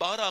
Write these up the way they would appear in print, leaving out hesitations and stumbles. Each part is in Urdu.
12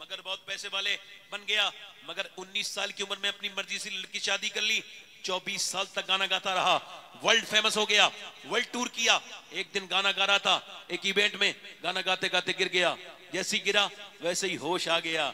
مگر بہت پیسے والے بن گیا، مگر 19 سال کی عمر میں اپنی مرضی سے لڑکی شادی کر لی، 24 سال تک گانا گاتا رہا، ورلڈ فیمس ہو گیا، ورلڈ ٹور کیا۔ ایک دن گانا گا رہا تھا ایک ایونٹ میں، گانا گاتے گاتے گر گیا، جیسی گرا ویسے ہی ہوش آ گیا،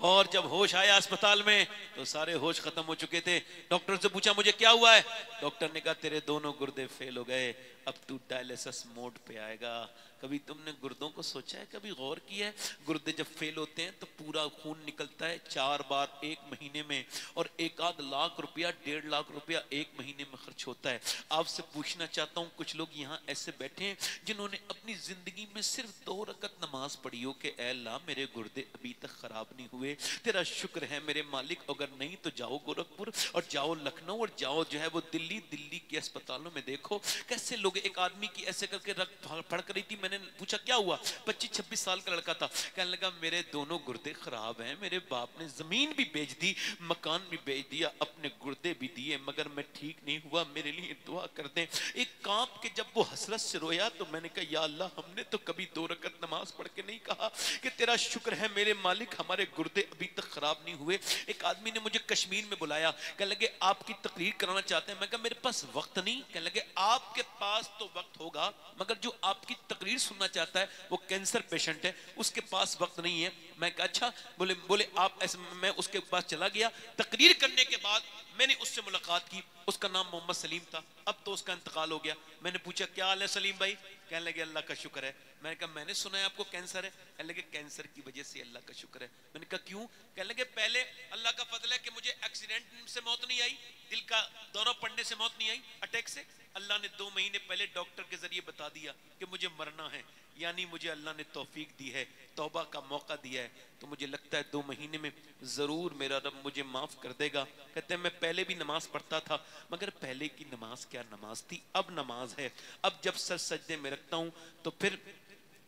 اور جب ہوش آیا اسپتال میں تو سارے ہوش ختم ہو چکے تھے۔ ڈاکٹر سے پوچھا مجھے کیا ہوا ہے؟ ڈاکٹر نے کہا تیرے دونوں گردے فیل ہو گئے، اب تو ڈائلیسس موڈ پہ آئے گا۔ کبھی تم نے گردوں کو سوچا ہے، کبھی غور کیا ہے؟ گردے جب فیل ہوتے ہیں تو پورا خون نکلتا ہے 4 بار ایک مہینے میں، اور 1-8 لاکھ روپیہ 1.5 لاکھ روپیہ ایک مہینے میں خرچ ہوتا ہے۔ آپ سے پوچھنا چاہتا ہوں، کچھ لوگ یہاں ایسے بیٹھے ہیں جنہوں نے اپنی زندگی میں صرف 2 رکعت نماز پڑھی ہو کہ اے اللہ میرے گردے ابھی تک خراب نہیں ہوئے، تیرا شکر ہے میرے مالک، اگر نہیں تو جاؤ گورکھپور اور جاؤ لکھنؤ اور جاؤ جو ہے وہ دلی کے اسپتالوں میں دیکھو کیسے لوگ۔ ایک آدمی کی ایسے کر کے رگ پھڑک رہی تھی، میں نے پوچھا کیا ہوا؟ 25-26 سال کا لڑکا تھا، کہنے لگا میرے دونوں گردے خراب ہیں، میرے باپ نے زمین بھی بیچ دی، مکان بھی بیچ دیا، اپنے گردے بھی دیے، مگر میں ٹھیک نہیں ہوا، میرے لیے دعا کر دیں۔ ایک کانپ کے جب وہ حسرت سے رویا تو میں نے کہا یا اللہ، ہم نے تو کبھی 2 رکعت نماز پڑھ کے نہیں کہا کہ تیرا شکر ہے میرے مالک ہمارے گردے ابھی تک خراب نہیں ہوئے۔ ایک آدمی نے مجھے کشمیر میں بلایا، کہنے لگے آپ کی تقریر کرانا چاہتے ہیں، میں کہا میرے پاس وقت نہیں۔ کہنے لگے آپ کے پاس تو وقت ہوگا مگر جو آپ کی تقریر سننا چاہتا ہے وہ کینسر پیشنٹ ہے، اس کے پاس وقت نہیں ہے۔ میں کہا اچھا، بولے آپ ایسے، میں اس کے پاس چلا گیا۔ تقریر کرنے کے بعد میں نے اس سے ملاقات کی، اس کا نام محمد سلیم تھا، اب تو اس کا انتقال ہو گیا۔ میں نے پوچھا کیا حال ہے سلیم بھائی؟ کہنے لگے اللہ کا شکر ہے۔ میں نے کہا میں نے سنا ہے آپ کو کینسر ہے؟ کہنے لگے کینسر کی وجہ سے اللہ کا شکر ہے۔ میں نے کہا کیوں؟ کہنے لگے پہلے اللہ کا فضل ہے کہ مجھے ایکسیڈنٹ سے موت نہیں آئی، دل کا دورہ پڑنے سے موت نہیں آئی، اٹیک سے۔ اللہ نے 2 مہینے پہلے ڈاکٹر کے ذریعے بتا دیا کہ مجھے مرنا ہے، یعنی مجھے اللہ نے توفیق دی ہے، توبہ کا موقع دیا ہے، تو مجھے لگتا ہے 2 مہینے میں ضرور میرا رب مجھے معاف کر دے گا۔ کہتے ہیں میں پہلے بھی نماز پڑھتا تھا مگر پہلے کی نماز کیا نماز تھی، اب نماز ہے، اب جب سر سجدے میں رکھتا ہوں تو پھر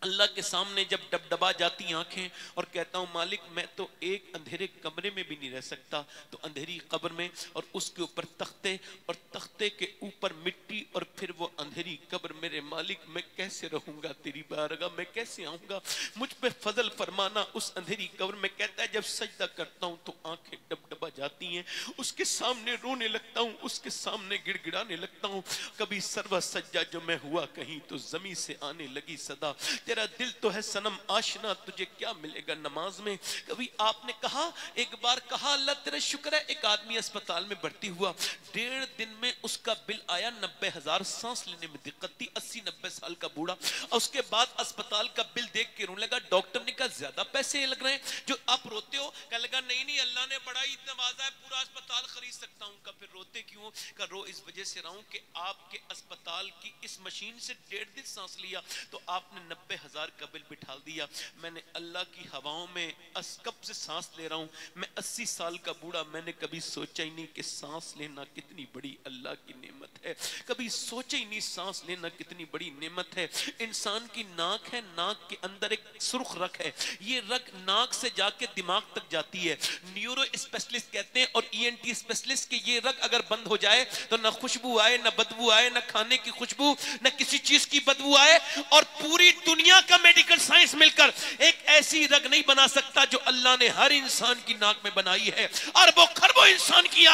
اللہ کے سامنے جب ڈبڈبا جاتی آنکھیں اور کہتا ہوں مالک میں تو ایک اندھیرے کمرے میں بھی نہیں رہ سکتا، تو اندھیری قبر میں اور اس کے اوپر تختے اور تختے کے اوپر مٹی اور پھر وہ اندھیری قبر، میرے مالک میں کیسے رہوں گا تیری بارگاہ میں، کیسے آؤں گا؟ مجھ پہ فضل فرمانا۔ اس اندھیری قبر میں کہتا ہے جب سجدہ کرتا ہوں تو آنکھیں ڈبڈبا جاتی ہیں، اس کے سامنے رونے لگتا ہوں، اس کے سامنے گڑ گڑانے لگتا ہوں۔ کبھی سرو سجدہ جو میں ہوا کہیں تو زمین سے آنے لگی صدا، تیرا دل تو ہے صنم آشنا، تجھے کیا ملے گا نماز میں؟ کبھی آپ نے کہا، ایک بار کہا اللہ تیرے شکر ہے، ایک آدمی اسپتال میں بھرتی ہوا، 1.5 دن میں اس کا بل آیا 90,000، سانس لینے میں دقت تھی، 80-90 سال کا بوڑھا۔ اس کے بعد اسپتال کا بل دیکھ کے رونے لگا۔ ڈاکٹر نے کہا زیادہ پیسے لگ رہے ہیں جو آپ روتے ہو؟ کہنے لگا نہیں اللہ نے بڑا ہی نوازا ہے، پورا اسپتال خرید سکتا ہوں۔ کہا پھر روتے کیوں؟ کہا رو اس وجہ سے رہا ہوں کہ آپ کے اسپتال کی اس مشین سے 1.5 دن سانس لیا تو آپ نے 90,000 کا بل بٹھا دیا۔ میں نے اللہ کی ہواؤں میں کب سے سانس لے رہا ہوں، میں 80 سال کا بوڑھا، میں نے کبھی سوچا ہی نہیں کہ سانس لینا کتنی بڑی اللہ کی نعمت ہے، کبھی سوچا ہی نہیں سانس لینا کتنی بڑی نعمت ہے۔ انسان کی ناک ہے، ناک کے اندر ایک سرخ رگ ہے، یہ رگ ناک سے جا کے دماغ تک جاتی ہے۔ نیورو اسپیشلسٹ کہتے ہیں اور ENT اسپیشلسٹ کہ یہ رگ اگر بند ہو جائے تو نہ خوشبو آئے، نہ بدبو آئے، نہ کھانے کی خوشبو، نہ کسی چیز کی بدبو آئے، اور پوری دنیا کا میڈیکل سائنس مل کر ایک ایسی رگ نہیں بنا سکتا جو اللہ نے ہر انسان کی ناک میں بنائی ہے، اربوں خربوں انسان کی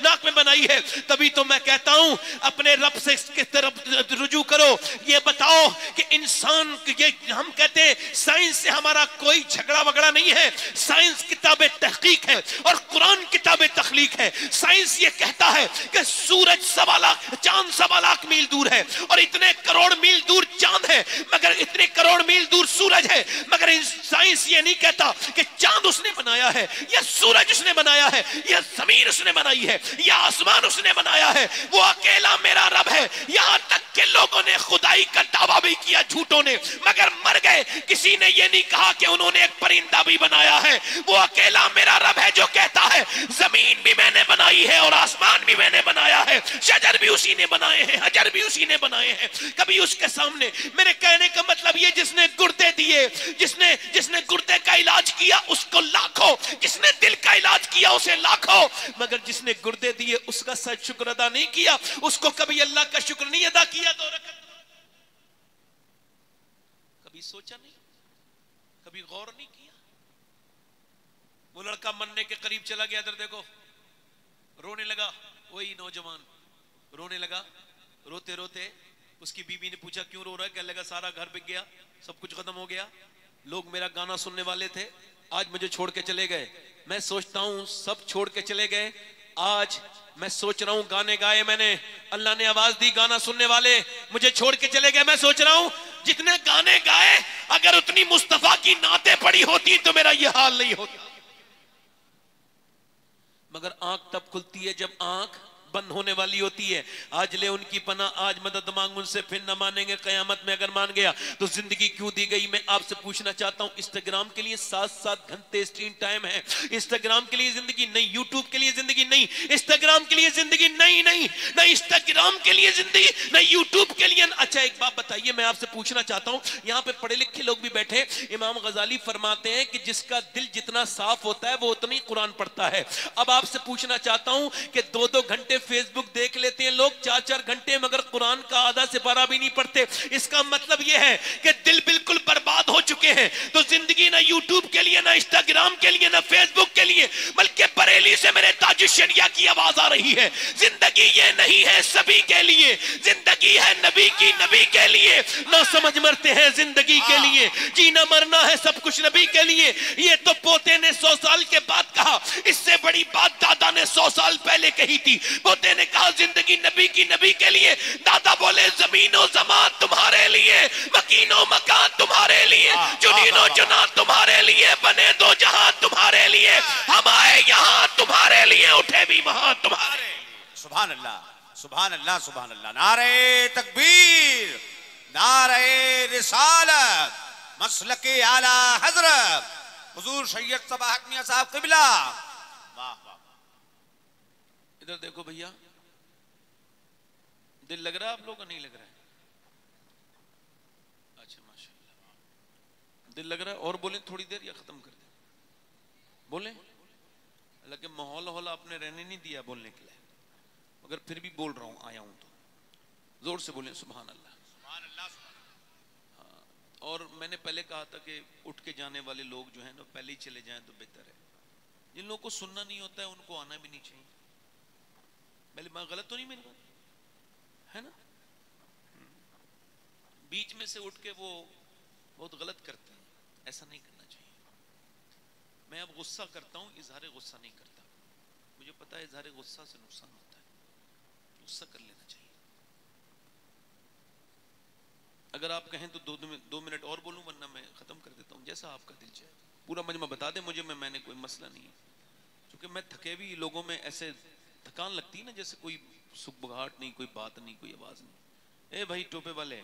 ناک میں بنائی ہے۔ تبھی تو میں کہتا ہوں اپنے رب سے اس کے طرف رجوع کرو، یہ بتاؤ کہ انسان، یہ ہم کہتے ہیں سائنس سے ہمارا کوئی جھگڑا وگڑا نہیں ہے، سائنس کتاب تحقیق ہے اور قرآن کتاب تخلیق ہے۔ سائنس یہ کہتا ہے کہ سورج 1.25 لاکھ، چاند 1.25 لاکھ میل دور ہے اور اتنے کروڑ میل دور چاند ہے، مگر اتنے کروڑ میل دور سورج ہے، مگر سائنس یہ نہیں کہتا کہ چاند اس نے بنایا ہے یا سورج اس نے بنایا ہے یا زمین اس نے بنائی ہے یا آسمان اس نے بنایا ہے، وہ اکیلا میرا رب ہے۔ یہاں تک کہ لوگوں نے خدائی کا دعویٰ بھی کیا جھوٹوں نے، مگر مر گئے، کسی نے یہ نہیں کہا کہ انہوں نے ایک پرندہ بھی بنایا ہے۔ وہ اکیلا میرا رب ہے جو کہتا ہے زمین بھی میں نے بنائی ہے اور آسمان بھی میں نے بنایا ہے، شجر بھی اسی نے بنائے ہیں، حجر بھی اسی نے بنائے ہیں۔ کبھی اس کے سامنے، میرے کہنے کا مطلب یہ جس نے گردے دیے، جس نے گردے کا علاج کیا اس کو لاکھوں، جس نے دل کا علاج کیا اسے لاکھوں، مگر جس نے گردے دیے اس کا سچ شکر ادا نہیں کیا، اس کو کبھی اللہ کا شکر نہیں ادا کیا۔ 2 رکعت کبھی سوچا نہیں، کبھی غور نہیں کیا؟ وہ لڑکا مرنے کے قریب چلا گیا، ادھر دیکھو، رونے لگا، وہی نوجوان رونے لگا، روتے روتے اس کی بیوی نے پوچھا کیوں رو رہا ہے؟ کہنے لگا سارا گھر بک گیا، سب کچھ ختم ہو گیا، لوگ میرا گانا سننے والے تھے، آج مجھے چھوڑ کے چلے گئے، میں سوچتا ہوں سب چھوڑ کے چلے گئے، آج میں سوچ رہا ہوں گانے گائے میں نے، اللہ نے آواز دی گانا سننے والے مجھے چھوڑ کے چلے گئے، میں سوچ رہا ہوں جتنے گانے گائے اگر اتنی مصطفیٰ کی نعتیں پڑھی ہوتی تو میرا یہ حال نہیں ہوتا۔ مگر آنکھ تب کھلتی ہے جب آنکھ بند ہونے والی ہوتی ہے۔ آج لے ان کی پناہ، آج مدد مانگ ان سے، پھر نہ مانیں گے قیامت میں اگر مان گیا تو زندگی کیوں دی گئی؟ میں آپ سے پوچھنا چاہتا ہوں، انسٹاگرام کے لیے 7 گھنٹے اسکرین ٹائم ہے، انسٹاگرام کے لیے زندگی نہیں، یوٹیوب کے لیے زندگی نہیں، انسٹاگرام کے لیے زندگی نہیں، نہ انسٹاگرام کے لیے زندگی، نہ یوٹیوب کے لیے۔ اچھا ایک بات بتائیے، میں آپ سے پوچھنا چاہتا ہوں، یہاں پہ پڑھے لکھے لوگ بھی بیٹھے، امام غزالی فرماتے ہیں کہ جس کا دل جتنا صاف ہوتا ہے وہ اتنا ہی قرآن پڑھتا ہے۔ اب آپ سے پوچھنا چاہتا ہوں کہ 2 گھنٹے فیس بک دیکھ لیتے ہیں لوگ، 4 گھنٹے، مگر قرآن کا آدھا سے پارہ بھی نہیں پڑھتے۔ اس کا مطلب یہ ہے کہ دل بالکل برباد ہو چکے ہیں۔ تو زندگی نہ یوٹیوب کے لیے، نہ انسٹاگرام کے لیے، نہ فیس بک کے لیے، بلکہ بریلی سے میرے تاج الشریعہ کی آواز آ رہی ہے، زندگی یہ نہیں ہے سبھی کے لیے، زندگی ہے نبی کی، نبی کے لیے۔ نہ سمجھ مرتے ہیں زندگی کے لیے، جینا مرنا ہے سب کچھ نبی کے لیے۔ یہ تو پوتے نے 100 سال کے بعد کہا، اس سے بڑی بات دادا نے 100 سال پہلے کہی تھی۔ پوتے نے کہا زندگی نبی کی، نبی کے لیے، دادا بولے زمین و زمان تمہارے لیے، مکین و مکان تمہارے لیے، جنین و جنان تمہارے لیے، بنے 2 جہاں تمہارے لیے، ہم آئے یہاں تمہارے لیے، اٹھے بھی وہاں تمہارے لیے۔ سبحان اللہ، سبحان اللہ، سبحان اللہ۔ نعرہ تکبیر، نعرہ رسالت، مسلک اعلی حضرت حضور سید صباح میاں صاحب قبلہ۔ واہ واہ، ادھر دیکھو بھیا، دل لگ رہا ہے آپ لوگوں کا؟ نہیں لگ رہا ہے؟ اچھا ماشاءاللہ، دل لگ رہا ہے؟ اور بولیں تھوڑی دیر یا ختم کر دیں؟ بولیں، حالانکہ ماحول آپ نے رہنے نہیں دیا بولنے کے لیے، مگر پھر بھی بول رہا ہوں، آیا ہوں تو زور سے بولیں سبحان اللہ۔ سبحان اللہ۔ ہاں، اور میں نے پہلے کہا تھا کہ اٹھ کے جانے والے لوگ جو ہیں نا پہلے ہی چلے جائیں تو بہتر ہے، جن لوگوں کو سننا نہیں ہوتا ہے ان کو آنا بھی نہیں چاہیے۔ میں غلط تو نہیں میری بات ہے نا؟ بیچ میں سے اٹھ کے وہ بہت غلط کرتے ہیں، ایسا نہیں کرنا چاہیے۔ میں اب غصہ کرتا ہوں، اظہار غصہ نہیں کرتا، مجھے پتا ہے اظہار غصہ سے نقصان ہوتا ہے، غصہ کر لینا چاہیے۔ اگر آپ کہیں تو 2 منٹ اور بولوں، ورنہ میں ختم کر دیتا ہوں، جیسا آپ کا دل چاہے۔ پورا مجمع بتا دیں مجھے، میں نے کوئی مسئلہ نہیں ہے، کیونکہ میں تھکے بھی لوگوں میں ایسے تھکان لگتی ہے نا، جیسے کوئی سکبگھاٹ نہیں، کوئی بات نہیں، کوئی آواز نہیں۔ اے بھائی ٹوپے والے،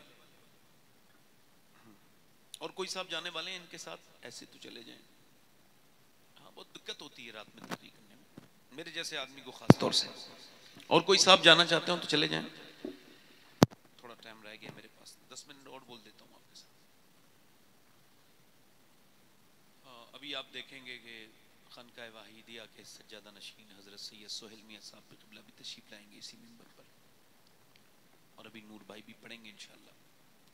اور کوئی صاحب جانے والے ہیں ان کے ساتھ، ایسے تو چلے جائیں۔ ہاں بہت دقت ہوتی ہے رات میں تحریک کرنے میں، میرے جیسے آدمی کو خاص طور سے۔ اور کوئی صاحب جانا چاہتے ہوں تو چلے جائیں، تھوڑا ٹائم رہ گیا میرے پاس، 10 منٹ اور بول دیتا ہوں آپ کے ساتھ۔ ابھی آپ دیکھیں گے کہ خانقاہ واحدیہ کے سجادہ نشین حضرت سید سہیل میاں صاحب پہ قبلہ بھی تشریف لائیں گے اسی منبر پر، اور ابھی نور بھائی بھی پڑھیں گے انشاءاللہ۔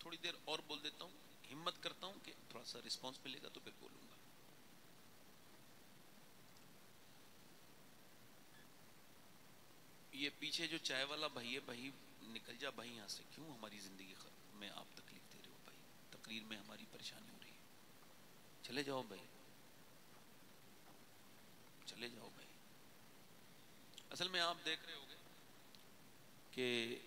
تھوڑی دیر اور بول دیتا ہوں، ہمت کرتا ہوں کہ تھوڑا سا رسپانس ملے گا تو پھر بولوں گا۔ یہ پیچھے جو چائے والا بھائی ہے، بھائی نکل جا بھائی یہاں سے، کیوں ہماری زندگی میں آپ تکلیف دے رہے ہو بھائی؟ تقریر میں ہماری پریشانی ہو رہی ہے، چلے جاؤ بھائی، چلے جاؤ بھائی۔ اصل میں آپ دیکھ رہے ہوگے کہ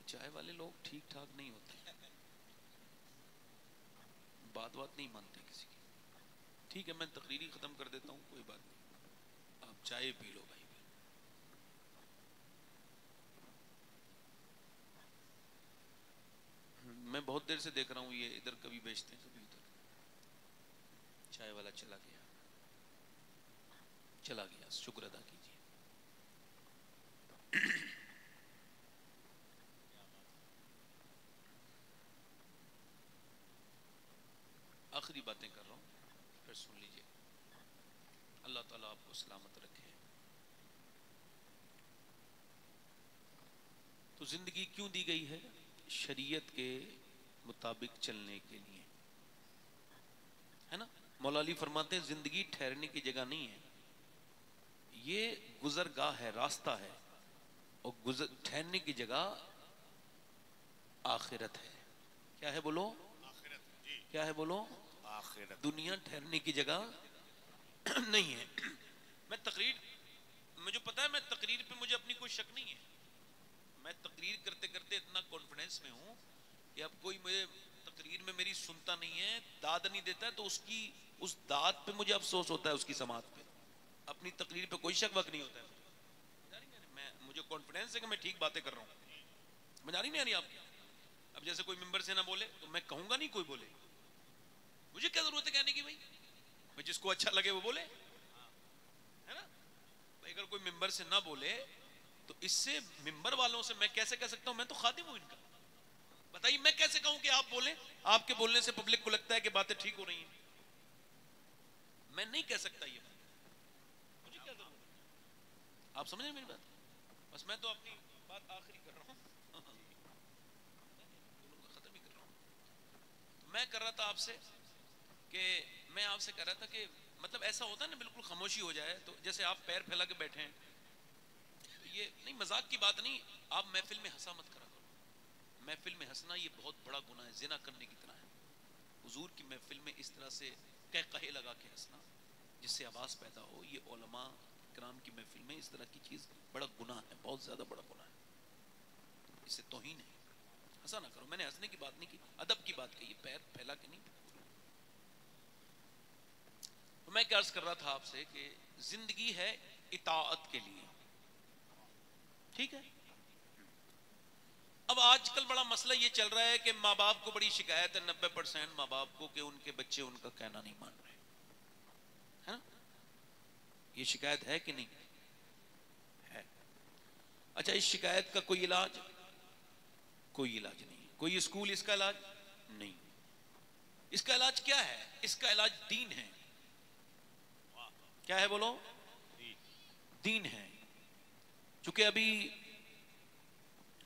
چائے والے لوگ ٹھیک ٹھاک نہیں ہوتے، بات نہیں مانتے کسی کی۔ ٹھیک ہے میں تقریری ختم کر دیتا ہوں، کوئی بات نہیں، آپ چائے پی لو بھائی۔ میں بہت دیر سے دیکھ رہا ہوں، یہ ادھر کبھی بیچتے ہیں کبھی ادھر۔ چائے والا چلا گیا، شکر ادا کیجیے۔ آخری باتیں کر رہا ہوں، پھر سن لیجیے۔ اللہ تعالیٰ آپ کو سلامت رکھے۔ تو زندگی کیوں دی گئی ہے؟ شریعت کے مطابق چلنے کے لیے، ہے نا؟ مولا علی فرماتے ہیں زندگی ٹھہرنے کی جگہ نہیں ہے، یہ گزرگاہ ہے، راستہ ہے، اور ٹھہرنے کی جگہ آخرت ہے۔ کیا ہے بولو؟ کیا ہے بولو؟ آخرت۔ دنیا ٹھہرنے کی جگہ نہیں ہے۔ میں تقریر، مجھے پتا ہے میں تقریر پہ مجھے اپنی کوئی شک نہیں ہے، میں تقریر کرتے کرتے اتنا کانفیڈنس میں ہوں کہ اب کوئی مجھے تقریر میں میری سنتا نہیں ہے، داد نہیں دیتا ہے، تو اس داد پہ مجھے افسوس ہوتا ہے، اس کی سماعت پہ۔ اپنی تقریر پہ کوئی شک وقت نہیں ہوتا ہے، مجھے کانفیڈنس ہے کہ میں ٹھیک باتیں کر رہا ہوں، مجھے نہیں آ رہی آپ کی۔ اب جیسے کوئی ممبر سے نہ بولے تو میں کہوں گا نہیں کوئی بولے، مجھے کیا ضرورت ہے کہنے کی؟ بھائی جس کو اچھا لگے وہ بولے، ہے نا؟ بھائی اگر کوئی ممبر سے نہ بولے تو اس سے ممبر والوں سے میں کیسے کہہ سکتا ہوں میں تو خادم ہوں ان کا؟ بتائیے میں کیسے کہوں کہ آپ بولیں؟ آپ کے بولنے سے پبلک کو لگتا ہے کہ باتیں ٹھیک ہو رہی ہیں، میں نہیں کہہ سکتا یہ بات، مجھے کیا ضرورت ہے؟ آپ سمجھیں میری بات؟ بس میں تو اپنی بات آخری کر رہا ہوں، ختم ہی کر رہا ہوں۔ میں کر رہا تھا آپ سے کہ میں آپ سے کہہ رہا تھا کہ مطلب ایسا ہوتا ہے نا بالکل خاموشی ہو جائے، تو جیسے آپ پیر پھیلا کے بیٹھے ہیں، یہ نہیں مذاق کی بات نہیں، آپ محفل میں ہنسا مت کرا کرو، محفل میں ہنسنا یہ بہت بڑا گناہ ہے، زنا کرنے کی طرح ہے۔ حضور کی محفل میں اس طرح سے قہقہے لگا کے ہنسنا جس سے آواز پیدا ہو، یہ علماء کرام کی محفل میں اس طرح کی چیز بڑا گناہ ہے، بہت زیادہ بڑا گناہ ہے، اس سے توہین ہے۔ ہنسا نہ کرو، میں نے ہنسنے کی بات نہیں کی، ادب کی بات کہی، پیر پھیلا کے نہیں۔ میں کیا عرض کر رہا تھا آپ سے کہ زندگی ہے اطاعت کے لیے، ٹھیک ہے؟ اب آج کل بڑا مسئلہ یہ چل رہا ہے کہ ماں باپ کو بڑی شکایت ہے، 90% ماں باپ کو، کہ ان کے بچے ان کا کہنا نہیں مان رہے، ہے نا؟ یہ شکایت ہے کہ نہیں ہے؟ اچھا، اس شکایت کا کوئی علاج؟ کوئی علاج نہیں، کوئی اسکول اس کا علاج نہیں۔ اس کا علاج کیا ہے؟ اس کا علاج دین ہے۔ کیا ہے بولو؟ دین ہے۔ چونکہ ابھی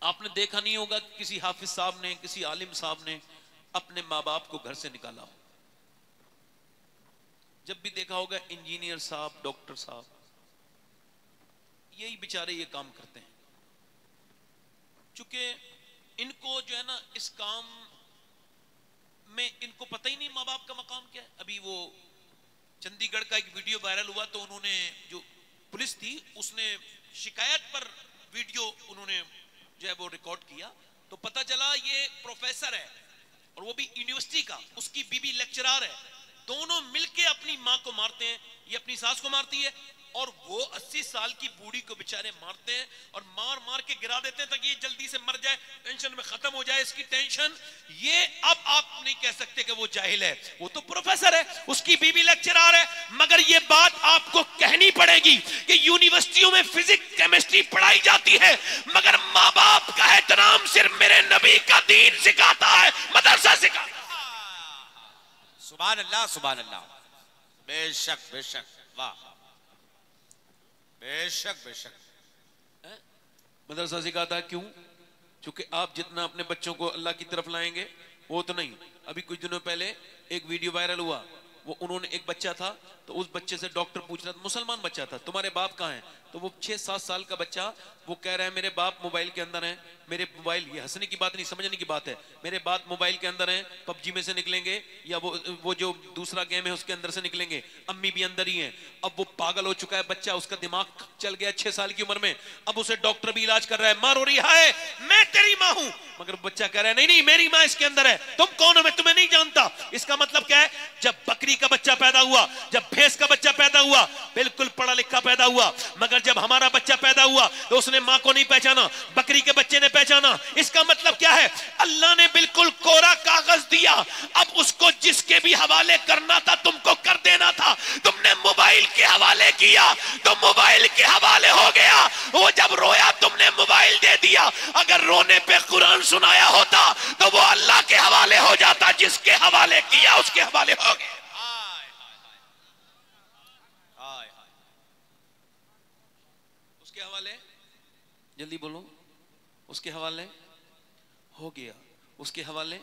آپ نے دیکھا نہیں ہوگا کہ کسی حافظ صاحب نے، کسی عالم صاحب نے اپنے ماں باپ کو گھر سے نکالا ہو، جب بھی دیکھا ہوگا انجینئر صاحب، ڈاکٹر صاحب، یہی بیچارے یہ کام کرتے ہیں، چونکہ ان کو جو ہے نا اس کام میں ان کو پتہ ہی نہیں ماں باپ کا مقام کیا ہے۔ ابھی وہ چندی گڑھ کا ایک ویڈیو وائرل ہوا تو انہوں نے، جو پولیس تھی اس نے شکایت پر ویڈیو انہوں نے جو ہے وہ ریکارڈ کیا، تو پتہ چلا یہ پروفیسر ہے اور وہ بھی یونیورسٹی کا، اس کی بیوی لیکچرار ہے، دونوں مل کے اپنی ماں کو مارتے ہیں، یہ اپنی ساس کو مارتی ہے اور وہ 80 سال کی بوڑھی کو بیچارے مارتے ہیں اور مار مار کے گرا دیتے ہیں تاکہ یہ جلدی سے مر جائے، ٹینشن میں ختم ہو جائے اس کی ٹینشن۔ یہ اب آپ نہیں کہہ سکتے کہ وہ جاہل ہے، وہ تو پروفیسر ہے، اس کی بیوی لیکچرار ہے، مگر یہ بات آپ کو کہنی پڑے گی کہ یونیورسٹیوں میں فزکس کیمسٹری پڑھائی جاتی ہے، مگر ماں باپ کا احترام صرف میرے نبی کا دین سکھاتا ہے، مدرسہ سکھاتا ہے۔ سبحان اللہ، سبحان اللہ، بے شک بے شک، واہ، بے شک بے شک۔ مدرسہ سکھاتا ہے، کیوں؟ چونکہ آپ جتنا اپنے بچوں کو اللہ کی طرف لائیں گے وہ تو نہیں۔ ابھی کچھ دنوں پہلے ایک ویڈیو وائرل ہوا، وہ انہوں نے ایک بچہ تھا تو اس بچے سے ڈاکٹر پوچھ رہا تھا، مسلمان بچہ تھا، تمہارے باپ کہاں ہیں؟ تو وہ 6-7 سال کا بچہ وہ کہہ رہا ہے میرے باپ موبائل کے اندر ہیں، میرے موبائل، یہ ہنسنے کی بات نہیں سمجھنے کی بات ہے، میرے باپ موبائل کے اندر ہیں، پب جی میں سے نکلیں گے یا وہ جو دوسرا گیم ہے اس کے اندر سے نکلیں گے، امی بھی اندر ہی ہیں۔ اب وہ پاگل ہو چکا ہے بچہ، اس کا دماغ چل گیا 6 سال کی عمر میں، اب اسے ڈاکٹر بھی علاج کر رہا ہے، ماں رو رہی ہے میں تیری ماں ہوں، مگر بچہ کہہ رہا ہے نہیں نہیں میری ماں اس کے اندر ہے، تم کون ہو میں تمہیں نہیں جانتا۔ اس کا مطلب کیا ہے؟ جب بکری کا بچہ پیدا ہوا، جب بھینس کا بچہ پیدا ہوا، بالکل پڑھا لکھا پیدا ہوا، مگر جب ہمارا بچہ پیدا ہوا تو اس نے ماں کو نہیں پہچانا، بکری کے بچے نے پہچانا۔ اس کا مطلب کیا ہے؟ اللہ نے بالکل کوڑا کاغذ دیا، اب اس کو جس کے بھی حوالے کرنا تھا تم کو کر دینا تھا، تم نے موبائل کے حوالے کیا تو موبائل کے حوالے ہو گیا، وہ جب رویا تم نے موبائل دے دیا، اگر رونے پہ قرآن سنایا ہوتا تو وہ اللہ کے حوالے ہو جاتا، جس کے حوالے کیا اس کے حوالے ہو گیا۔ اس کے حوالے، جلدی بولو، اس کے حوالے ہو گیا، اس کے حوالے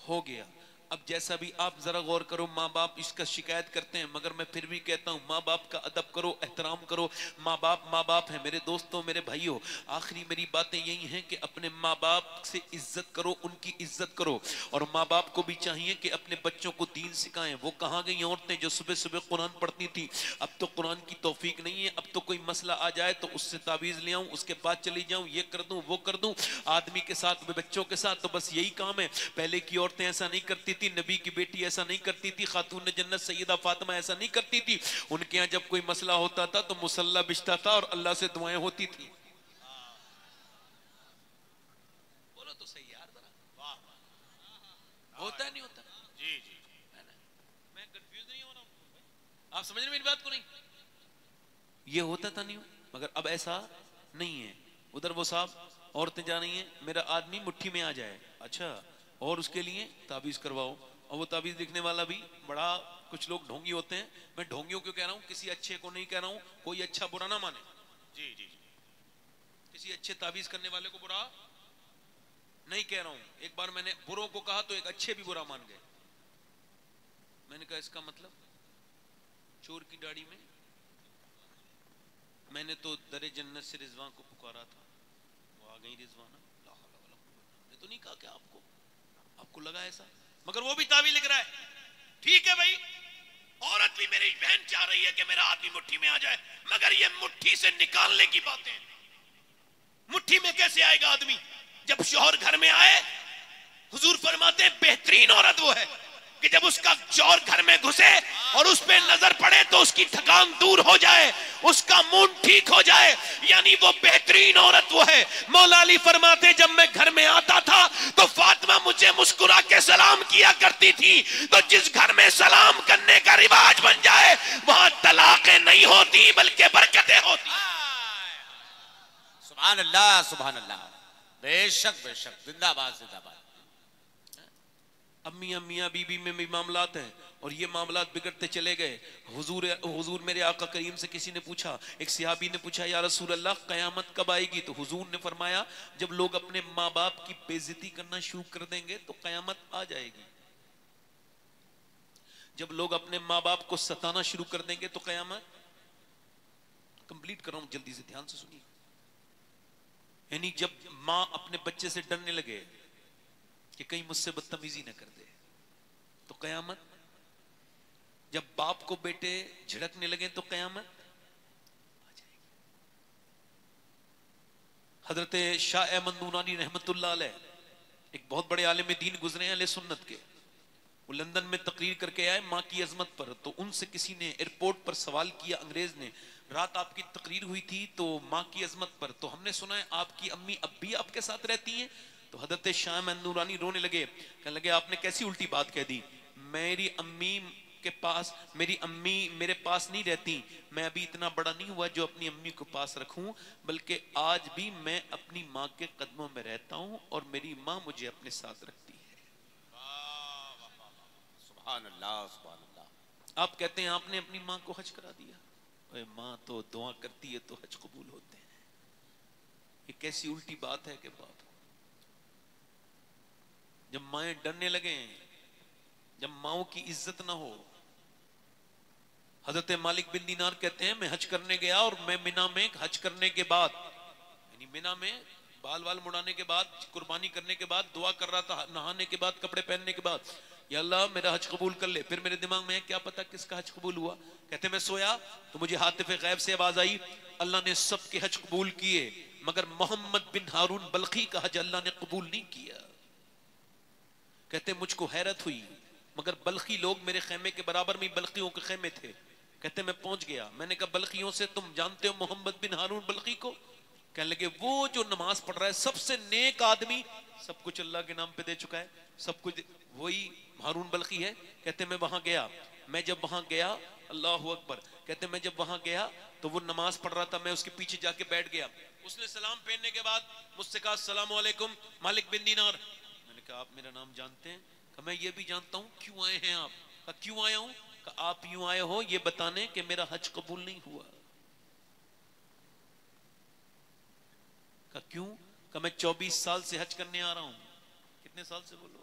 ہو گیا. اب جیسا بھی آپ ذرا غور کرو, ماں باپ اس کا شکایت کرتے ہیں, مگر میں پھر بھی کہتا ہوں ماں باپ کا ادب کرو, احترام کرو. ماں باپ ہیں میرے دوستوں, میرے بھائیوں. آخری میری باتیں یہی ہیں کہ اپنے ماں باپ سے عزت کرو, ان کی عزت کرو. اور ماں باپ کو بھی چاہیے کہ اپنے بچوں کو دین سکھائیں. وہ کہاں گئی عورتیں جو صبح صبح قرآن پڑھتی تھی؟ اب تو قرآن کی توفیق نہیں ہے. اب تو کوئی مسئلہ آ جائے تو اس سے تعویذ لے آؤں, اس کے پاس چلی جاؤں, یہ کر دوں وہ کر دوں. آدمی کے ساتھ بچوں کے ساتھ تو بس یہی کام ہے. پہلے کی عورتیں ایسا نہیں کرتی تھی, نبی کی بیٹی ایسا نہیں کرتی تھی, خاتون جنت سیدہ فاطمہ ایسا نہیں کرتی تھی. ان کے ہاں جب کوئی مسئلہ ہوتا تھا تو مصلی بچھتا تھا اور اللہ سے دعائیں ہوتی تھی. بولو تو صحیح یار ذرا, واہ ہوتا ہے نہیں ہوتا؟ جی جی میں کنفیوز نہیں ہو رہا ہوں, آپ سمجھ رہے میری بات کو؟ نہیں, یہ ہوتا تھا نہیں, مگر اب ایسا نہیں ہے. ادھر وہ صاحب عورتیں جا رہی ہیں, میرا آدمی مٹھی میں آ جائے, اچھا, اور اس کے لیے تعویذ کرواؤ. اور وہ تعویذ لکھنے والا بھی بڑا, کچھ لوگ ڈھونگی ہوتے ہیں. میں ڈھونگیوں کیوں کہہ رہا ہوں, کسی اچھے کو نہیں کہہ رہا ہوں, کوئی اچھا برا نہ مانے. جی جی کسی اچھے تعویذ کرنے والے کو برا نہیں کہہ رہا ہوں. ایک بار میں نے بروں کو کہا تو ایک اچھے بھی برا مان گئے. میں نے کہا اس کا مطلب چور کی داڑھی میں نے تو در جنت سے رضوان کو پکارا تھا, وہ آ گئی رضوانہ. میں تو نہیں کہا کہ آپ کو لگا ایسا, مگر وہ بھی تعویذ لکھ رہا ہے. ٹھیک ہے بھائی, عورت بھی میری بہن چاہ رہی ہے کہ میرا آدمی مٹھی میں آ جائے, مگر یہ مٹھی سے نکالنے کی باتیں. مٹھی میں کیسے آئے گا آدمی؟ جب شوہر گھر میں آئے, حضور فرماتے ہیں بہترین عورت وہ ہے کہ جب اس کا شوہر گھر میں گھسے اور اس پہ نظر پڑے تو اس کی تھکان دور ہو جائے, اس کا مون ٹھیک ہو جائے, یعنی وہ بہترین عورت وہ ہے. مولا علی فرماتے جب میں گھر میں آتا تھا تو فاطمہ مجھے مسکرا کے سلام کیا کرتی تھی. تو جس گھر میں سلام کرنے کا رواج بن جائے وہاں طلاقیں نہیں ہوتی بلکہ برکتیں ہوتی. سبحان اللہ سبحان اللہ, بے شک زندہ باد زندہ باد. امیاں میاں بی بی میں بھی معاملات ہیں اور یہ معاملات بگڑتے چلے گئے. حضور میرے آقا کریم سے کسی نے پوچھا, ایک صحابی نے پوچھا یا رسول اللہ قیامت کب آئے گی؟ تو حضور نے فرمایا جب لوگ اپنے ماں باپ کی بے عزتی کرنا شروع کر دیں گے تو قیامت آ جائے گی. جب لوگ اپنے ماں باپ کو ستانا شروع کر دیں گے تو قیامت. کمپلیٹ کر رہا ہوں جلدی سے, دھیان سے سنیے. یعنی جب ماں اپنے بچے سے ڈرنے لگے کہ کہیں مجھ سے بدتمیزی نہ کر دے تو قیامت. جب باپ کو بیٹے جھڑکنے لگے تو قیامت آ جائے گی. حضرت شاہ احمد نورانی رحمت اللہ علیہ ایک بہت بڑے عالم دین گزرے ہیں اہل سنت کے. وہ لندن میں تقریر کر کے آئے ماں کی عظمت پر. تو ان سے کسی نے ایئرپورٹ پر سوال کیا, انگریز نے, رات آپ کی تقریر ہوئی تھی تو ماں کی عظمت پر, تو ہم نے سنا ہے آپ کی امی اب بھی آپ کے ساتھ رہتی ہیں. تو حضرت شاہ احمد نورانی رونے لگے, کہنے لگے آپ نے کیسی الٹی بات کہہ دی, میری امی میرے پاس نہیں رہتی. میں ابھی اتنا بڑا نہیں ہوا جو اپنی امی کو پاس رکھوں, بلکہ آج بھی میں اپنی ماں کے قدموں میں رہتا ہوں اور میری ماں مجھے اپنے ساتھ رکھتی ہے. سبحان اللہ سبحان اللہ. آپ کہتے ہیں آپ نے اپنی ماں کو حج کرا دیا. اے ماں تو دعا کرتی ہے تو حج قبول ہوتے ہیں. یہ کیسی الٹی بات ہے کہ باپ جب مائیں ڈرنے لگیں, جب ماؤں کی عزت نہ ہو. حضرت مالک بن دینار کہتے ہیں میں حج کرنے گیا اور میں مینا میں حج کرنے کے بعد, یعنی مینا میں بال مڑانے کے بعد, قربانی کرنے کے بعد دعا کر رہا تھا, نہانے کے بعد, کپڑے پہننے کے بعد, یا اللہ میرا حج قبول کر لے. پھر میرے دماغ میں کیا پتا کس کا حج قبول ہوا. کہتے میں سویا تو مجھے ہاتف غیب سے آواز آئی, اللہ نے سب کے حج قبول کیے مگر محمد بن ہارون بلخی کا حج اللہ نے قبول نہیں کیا. کہتے مجھ کو حیرت ہوئی, مگر بلخی لوگ میرے خیمے کے برابر میں بلخیوں کے خیمے تھے. کہتے میں پہنچ گیا, میں نے کہا بلخیوں سے تم جانتے ہو محمد بن ہارون بلخی کو؟ کہنے لگے وہ جو نماز پڑھ رہا ہے سب سے نیک آدمی, سب کچھ اللہ کے نام پہ دے چکا ہے, سب کچھ وہی ہارون بلخی ہے. کہتے میں وہاں گیا, میں جب وہاں گیا, اللہ اکبر, کہتے میں جب وہاں گیا تو وہ نماز پڑھ رہا تھا, میں اس کے پیچھے جا کے بیٹھ گیا. اس نے سلام پھیرنے کے بعد مجھ سے کہا السلام علیکم مالک بن دینار. میں نے کہا آپ میرا نام جانتے ہیں؟ کہ میں یہ بھی جانتا ہوں. کیوں آئے ہیں آپ؟ کہ کیوں آیا ہوں؟ کہ آپ یوں آئے ہو یہ بتانے کہ میرا حج قبول نہیں ہوا. کہ کیوں؟ کہ میں 24 سال سے حج کرنے آ رہا ہوں. کتنے سال سے بولو؟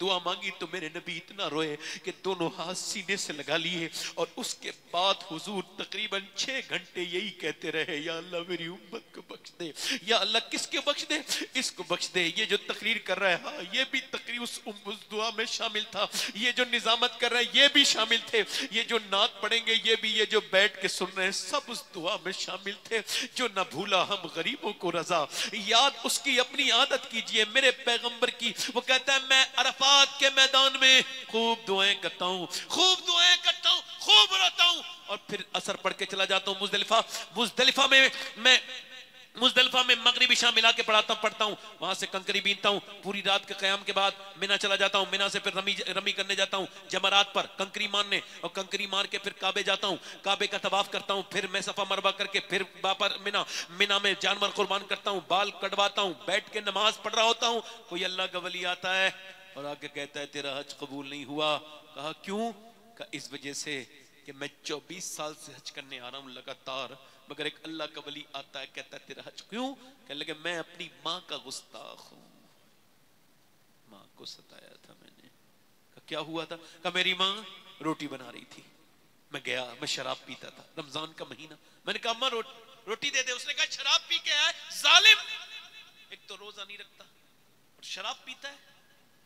دعا مانگی تو میرے نبی اتنا روئے کہ دونوں ہاتھ سینے سے لگا لیے، اور اس کے بعد حضور تقریباً 6 گھنٹے یہی کہتے رہے، یا اللہ میری امت کو بخش دے، یا اللہ کس کے بخش دے، اس کو بخش دے۔ یہ جو تقریر کر رہا ہے، ہاں یہ بھی تقریر اس دعا میں شامل تھا، یہ جو نظامت کر رہا ہے یہ بھی شامل تھے، یہ جو نعت پڑھیں گے یہ بھی، یہ جو بیٹھ کے سن رہے ہیں سب اس دعا میں شامل تھے۔ جو نہ بھولا ہم غریبوں کو رضا، یاد اس کی اپنی عادت کیجئے میرے پیغمبر کی۔ وہ کہتا ہے میں عرفات کے میدان میں خوب دعائیں کرتا ہوں، خوب دعائیں کرتا ہوں، خوب روتا ہوں، اور پھر اثر پڑھ کے چلا جاتا ہوں مزدلفہ میں مغربی شام ملا کے پڑھتا ہوں، وہاں سے کنکری بینتا ہوں، پوری رات کے قیام کے بعد مینا چلا جاتا ہوں، مینا سے پھر رمی کرنے جاتا ہوں جمرات پر کنکری مارنے، اور کنکری مار کے پھر کعبے جاتا ہوں، کعبے کا طواف کرتا ہوں، پھر میں صفا مروا کر کے پھر واپس مینا میں جانور قربان کرتا ہوں، بال کٹواتا ہوں، بیٹھ کے نماز پڑھ رہا ہوتا ہوں۔ کوئی اللہ کا ولی آتا ہے اور آگے کہتا ہے تیرا حج قبول نہیں ہوا۔ کہا کیوں؟ کہا اس وجہ سے کہ میں 24 سال سے حج کرنے آ رہا ہوں لگاتار، مگر ایک اللہ کا ولی آتا ہے کہتا ہے تیرا حج کیوں؟ کہنے لگے میں اپنی ماں کا گستاخ ہوں، ماں کو ستایا تھا میں نے۔ کہا کیا ہوا تھا؟ کہا میری ماں روٹی بنا رہی تھی، میں گیا، میں شراب پیتا تھا، رمضان کا مہینہ، میں نے کہا ماں روٹی دے دے، اس نے کہا شراب پی کے آئے ظالم، ایک تو روزہ نہیں رکھتا اور شراب پیتا ہے۔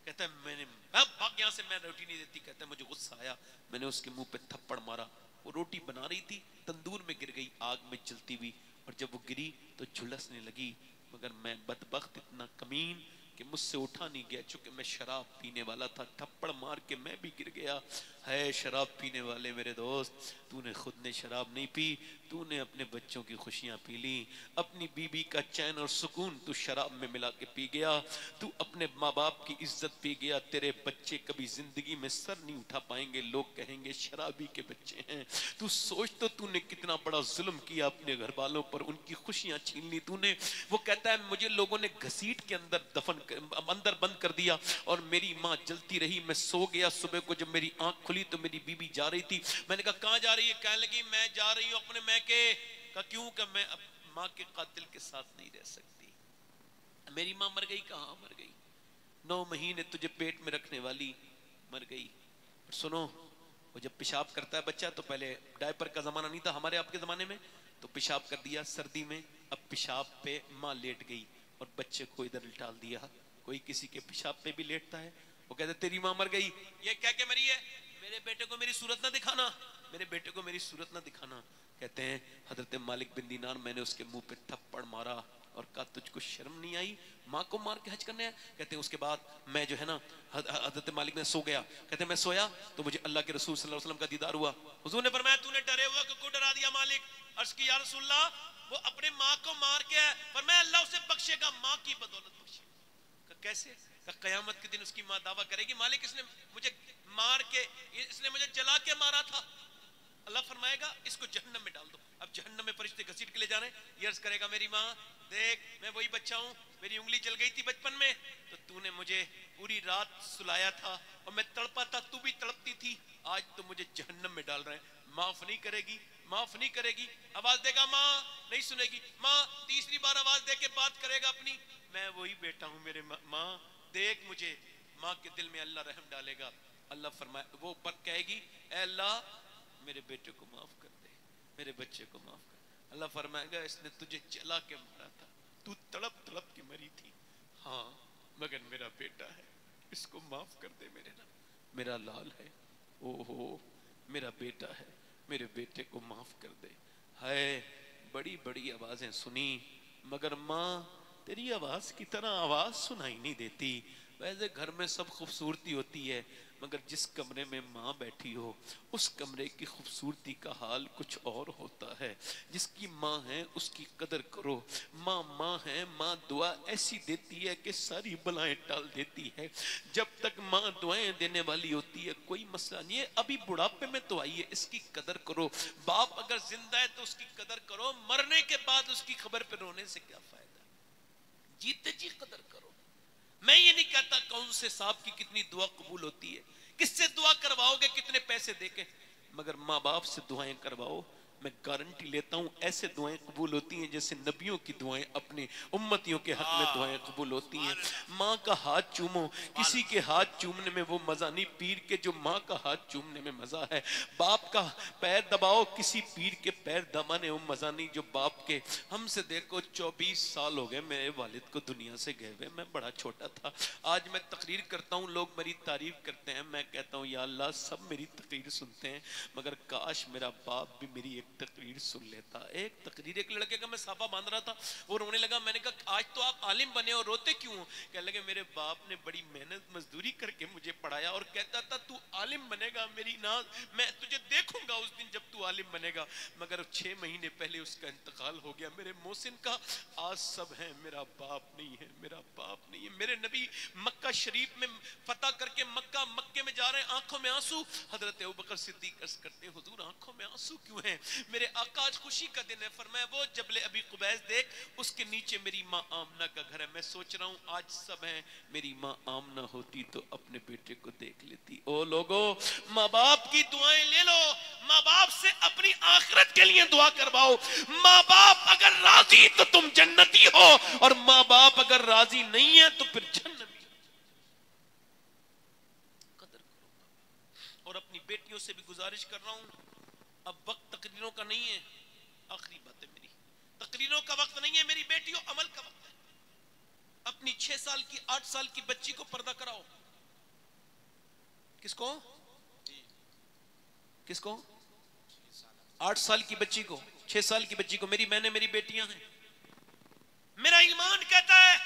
کہتا ہے میں نے بھاگ یہاں سے، میں روٹی نہیں دیتی۔ کہتا ہے مجھے غصہ آیا، میں نے اس کے منہ پہ تھپڑ مارا، وہ روٹی بنا رہی تھی تندور میں گر گئی آگ میں جلتی ہوئی، اور جب وہ گری تو جھلسنے لگی، مگر میں بدبخت اتنا کمین کہ مجھ سے اٹھا نہیں گیا، چونکہ میں شراب پینے والا تھا، تھپڑ مار کے میں بھی گر گیا۔ ہے شراب پینے والے میرے دوست، تو نے خود نے شراب نہیں پی، تو نے اپنے بچوں کی خوشیاں پی لی، اپنی بیوی کا چین اور سکون تو شراب میں ملا کے پی گیا، تو اپنے ماں باپ کی عزت پی گیا، تیرے بچے کبھی زندگی میں سر نہیں اٹھا پائیں گے، لوگ کہیں گے شرابی کے بچے ہیں۔ تو سوچ تو نے کتنا بڑا ظلم کیا اپنے گھر والوں پر، ان کی خوشیاں چھین لی تو نے۔ وہ کہتا ہے مجھے لوگوں نے گھسیٹ کے اندر بند کر دیا، اور میری ماں جلتی رہی، میں سو گیا، صبح کو جب میری آنکھ کھلی تو میری بیوی جا رہی تھی، میں نے کہا کہاں جا رہی ہے؟ کہنے لگی میں جا رہی ہوں اپنے میکے۔ کہا کیوں؟ کہ میں اب ماں کے قاتل کے ساتھ نہیں رہ سکتی۔ میری ماں مر گئی؟ کہاں مر گئی، 9 مہینے تجھے پیٹ میں رکھنے والی مر گئی۔ سنو، وہ جب پیشاب کرتا ہے بچہ تو پہلے ڈائپر کا زمانہ نہیں تھا ہمارے آپ کے زمانے میں، تو پیشاب کر دیا سردی میں، اب پیشاب پہ ماں لیٹ گئی اور بچے کو ادھر ڈال دیا۔ کوئی کسی کے پیشاب پہ بھی لیٹتا ہے، وہ کہتے تیری ماں مر گئی، یہ کہہ کے مری ہے، میرے بیٹے کو میری صورت نہ دکھانا، میرے بیٹے کو میری صورت نہ دکھانا۔ کہتے ہیں حضرت مالک بن دینار، میں نے اس کے منہ پہ تھپڑ مارا اور کہا تجھ کو شرم نہیں آئی ماں کو مار کے حج کرنے آیا؟ کہتے ہیں اس کے بعد میں جو ہے نا حضرت مالک میں سو گیا، کہتے ہیں میں سویا تو مجھے اللہ کے رسول صلی اللہ علیہ وسلم کا دیدار ہوا۔ حضور نے فرمایا تو نے ڈرے ہوا کو ڈرا دیا مالک؟ عرض کی یا رسول اللہ وہ اپنے ماں کو مار کے ہے، فرمایا اللہ اسے بخشے گا، ماں کی بدولت بخشے گا۔ کیسے؟ کہ قیامت کے دن اس کی ماں دعویٰ کرے گی مالک اس نے مجھے مار کے، اس نے مجھے جلا کے مارا تھا۔ اللہ فرمائے گا اس کو جہنم میں ڈال دو۔ اب جہنم میں فرشتے گھسیٹ کے لے جا رہے ہیں، یہ عرض کرے گا میری ماں دیکھ میں وہی بچہ ہوں، میری انگلی جل گئی تھی بچپن میں تو نے مجھے پوری رات سلایا تھا اور میں تڑپا تھا، تو بھی تڑپتی تھی، آج تو مجھے جہنم میں ڈال رہے ہیں۔ معاف نہیں کرے گی، معاف نہیں کرے گی، آواز دے گا ماں نہیں سنے گی، ماں تیسری بار آواز دے کے بات کرے گا اپنی، میں وہی بیٹا ہوں میرے ماں دیکھ مجھے، ماں کے دل میں اللہ رحم ڈالے گا۔ اللہ فرمائے وہ پر کہے گی اے اللہ میرے بیٹے کو معاف کر دے، میرے بچے کو معاف کر دے۔ اللہ فرمائے گا اس نے تجھے جلا کے مارا تھا، تو تڑپ تڑپ کے مری تھی، ہاں مگر میرا بیٹا ہے، اس کو معاف کر دے میرے نام، میرا لال ہے، او ہو میرا بیٹا ہے، میرے بیٹے کو معاف کر دے۔ ہے بڑی بڑی آوازیں سنی مگر ماں تیری آواز کی طرح آواز سنائی نہیں دیتی۔ ویسے گھر میں سب خوبصورتی ہوتی ہے مگر جس کمرے میں ماں بیٹھی ہو اس کمرے کی خوبصورتی کا حال کچھ اور ہوتا ہے۔ جس کی ماں ہے اس کی قدر کرو، ماں ماں ہے، ماں دعا ایسی دیتی ہے کہ ساری بلائیں ٹال دیتی ہے۔ جب تک ماں دعائیں دینے والی ہوتی ہے کوئی مسئلہ نہیں ہے، ابھی بڑھاپے میں تو آئی ہے اس کی قدر کرو۔ باپ اگر زندہ ہے تو اس کی قدر کرو، مرنے کے بعد اس کی خبر پہ رونے سے کیا فائدہ، جیتے جی قدر کرو۔ میں یہ نہیں کہتا کون سے صاحب کی کتنی دعا قبول ہوتی ہے، کس سے دعا کرواؤ گے کتنے پیسے دے کے، مگر ماں باپ سے دعائیں کرواؤ، میں گارنٹی لیتا ہوں ایسے دعائیں قبول ہوتی ہیں جیسے نبیوں کی دعائیں اپنے امتیوں کے حق میں دعائیں قبول ہوتی ہیں. ماں کا ہاتھ چومو, کسی کے ہاتھ چومنے میں وہ مزہ نہیں پیر کے جو ماں کا ہاتھ چومنے میں مزہ ہے. باپ کا پیر دباؤ, کسی پیر کے پیر دبانے میں مزہ نہیں جو باپ کے. ہم سے دیکھو 24 سال ہو گئے میرے والد کو دنیا سے گئے ہوئے, میں بڑا چھوٹا تھا. آج میں تقریر کرتا ہوں, لوگ میری تعریف کرتے ہیں, میں کہتا ہوں یا اللہ سب میری تقریر سنتے ہیں مگر کاش میرا باپ بھی میری ایک تقریر سن لیتا. ایک تقریر, ایک لڑکے کا میں صافہ باندھ رہا تھا, وہ رونے لگا. میں نے کہا آج تو آپ عالم بنے اور روتے کیوں؟ کہنے لگے میرے باپ نے بڑی محنت مزدوری کر کے مجھے پڑھایا اور کہتا تھا تو عالم بنے گا میری ناز, میں تجھے دیکھوں گا اس دن جب تو عالم بنے گا. مگر 6 مہینے پہلے اس کا انتقال ہو گیا میرے محسن کا. آج سب ہیں, میرا باپ نہیں ہے, میرا باپ نہیں ہے. میرے نبی مکہ شریف میں فتح کر کے مکے میں جا رہے ہیں, آنکھوں میں آنسو. حضرت ابوبکر صدیق عرض کرتے ہیں حضور آنکھوں میں آنسو کیوں ہیں؟ میرے آقا آج خوشی کا دن ہے. فرمایا وہ جبل ابی قبیس دیکھ, اس کے نیچے میری ماں آمنہ کا گھر ہے. میں سوچ رہا ہوں آج سب ہیں, میری ماں آمنہ ہوتی تو اپنے بیٹے کو دیکھ لیتی. او لوگو, ماں باپ کی دعائیں لے لو, ماں باپ سے اپنی آخرت کے لیے دعا کرواؤ. ماں باپ اگر راضی تو تم جنتی ہو, اور ماں باپ اگر راضی نہیں ہے تو پھر جہنمی. قدر کرو. اور اپنی بیٹیوں سے بھی گزارش کر رہا ہوں, اب وقت تقریروں کا نہیں ہے, آخری بات ہے میری, تقریروں کا وقت نہیں ہے میری بیٹیوں, عمل کا وقت ہے. اپنی 6 سال کی 8 سال کی بچی کو پردہ کراؤ. کس کو 8 سال کی بچی کو, 6 سال کی بچی کو. میری بہنیں میری بیٹیاں ہیں. میرا ایمان کہتا ہے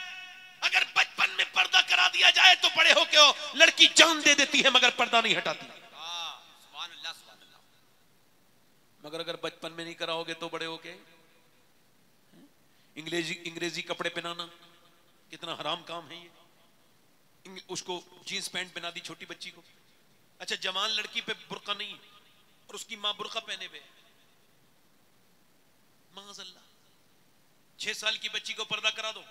اگر بچپن میں پردہ کرا دیا جائے تو بڑے ہو کے لڑکی جان دے دیتی ہے مگر پردہ نہیں ہٹاتی. سبحان اللہ سبحان اللہ. مگر اگر بچپن میں نہیں کراؤ گے تو بڑے ہو کے انگریزی کپڑے پہنانا کتنا حرام کام ہے یہ. اس کو جینز پینٹ پہنا دی چھوٹی بچی کو. اچھا جوان لڑکی پہ برقع نہیں اور اس کی ماں برقع پہنے ہوئے, معاذ اللہ. 6 سال کی بچی کو پردہ کرا دو.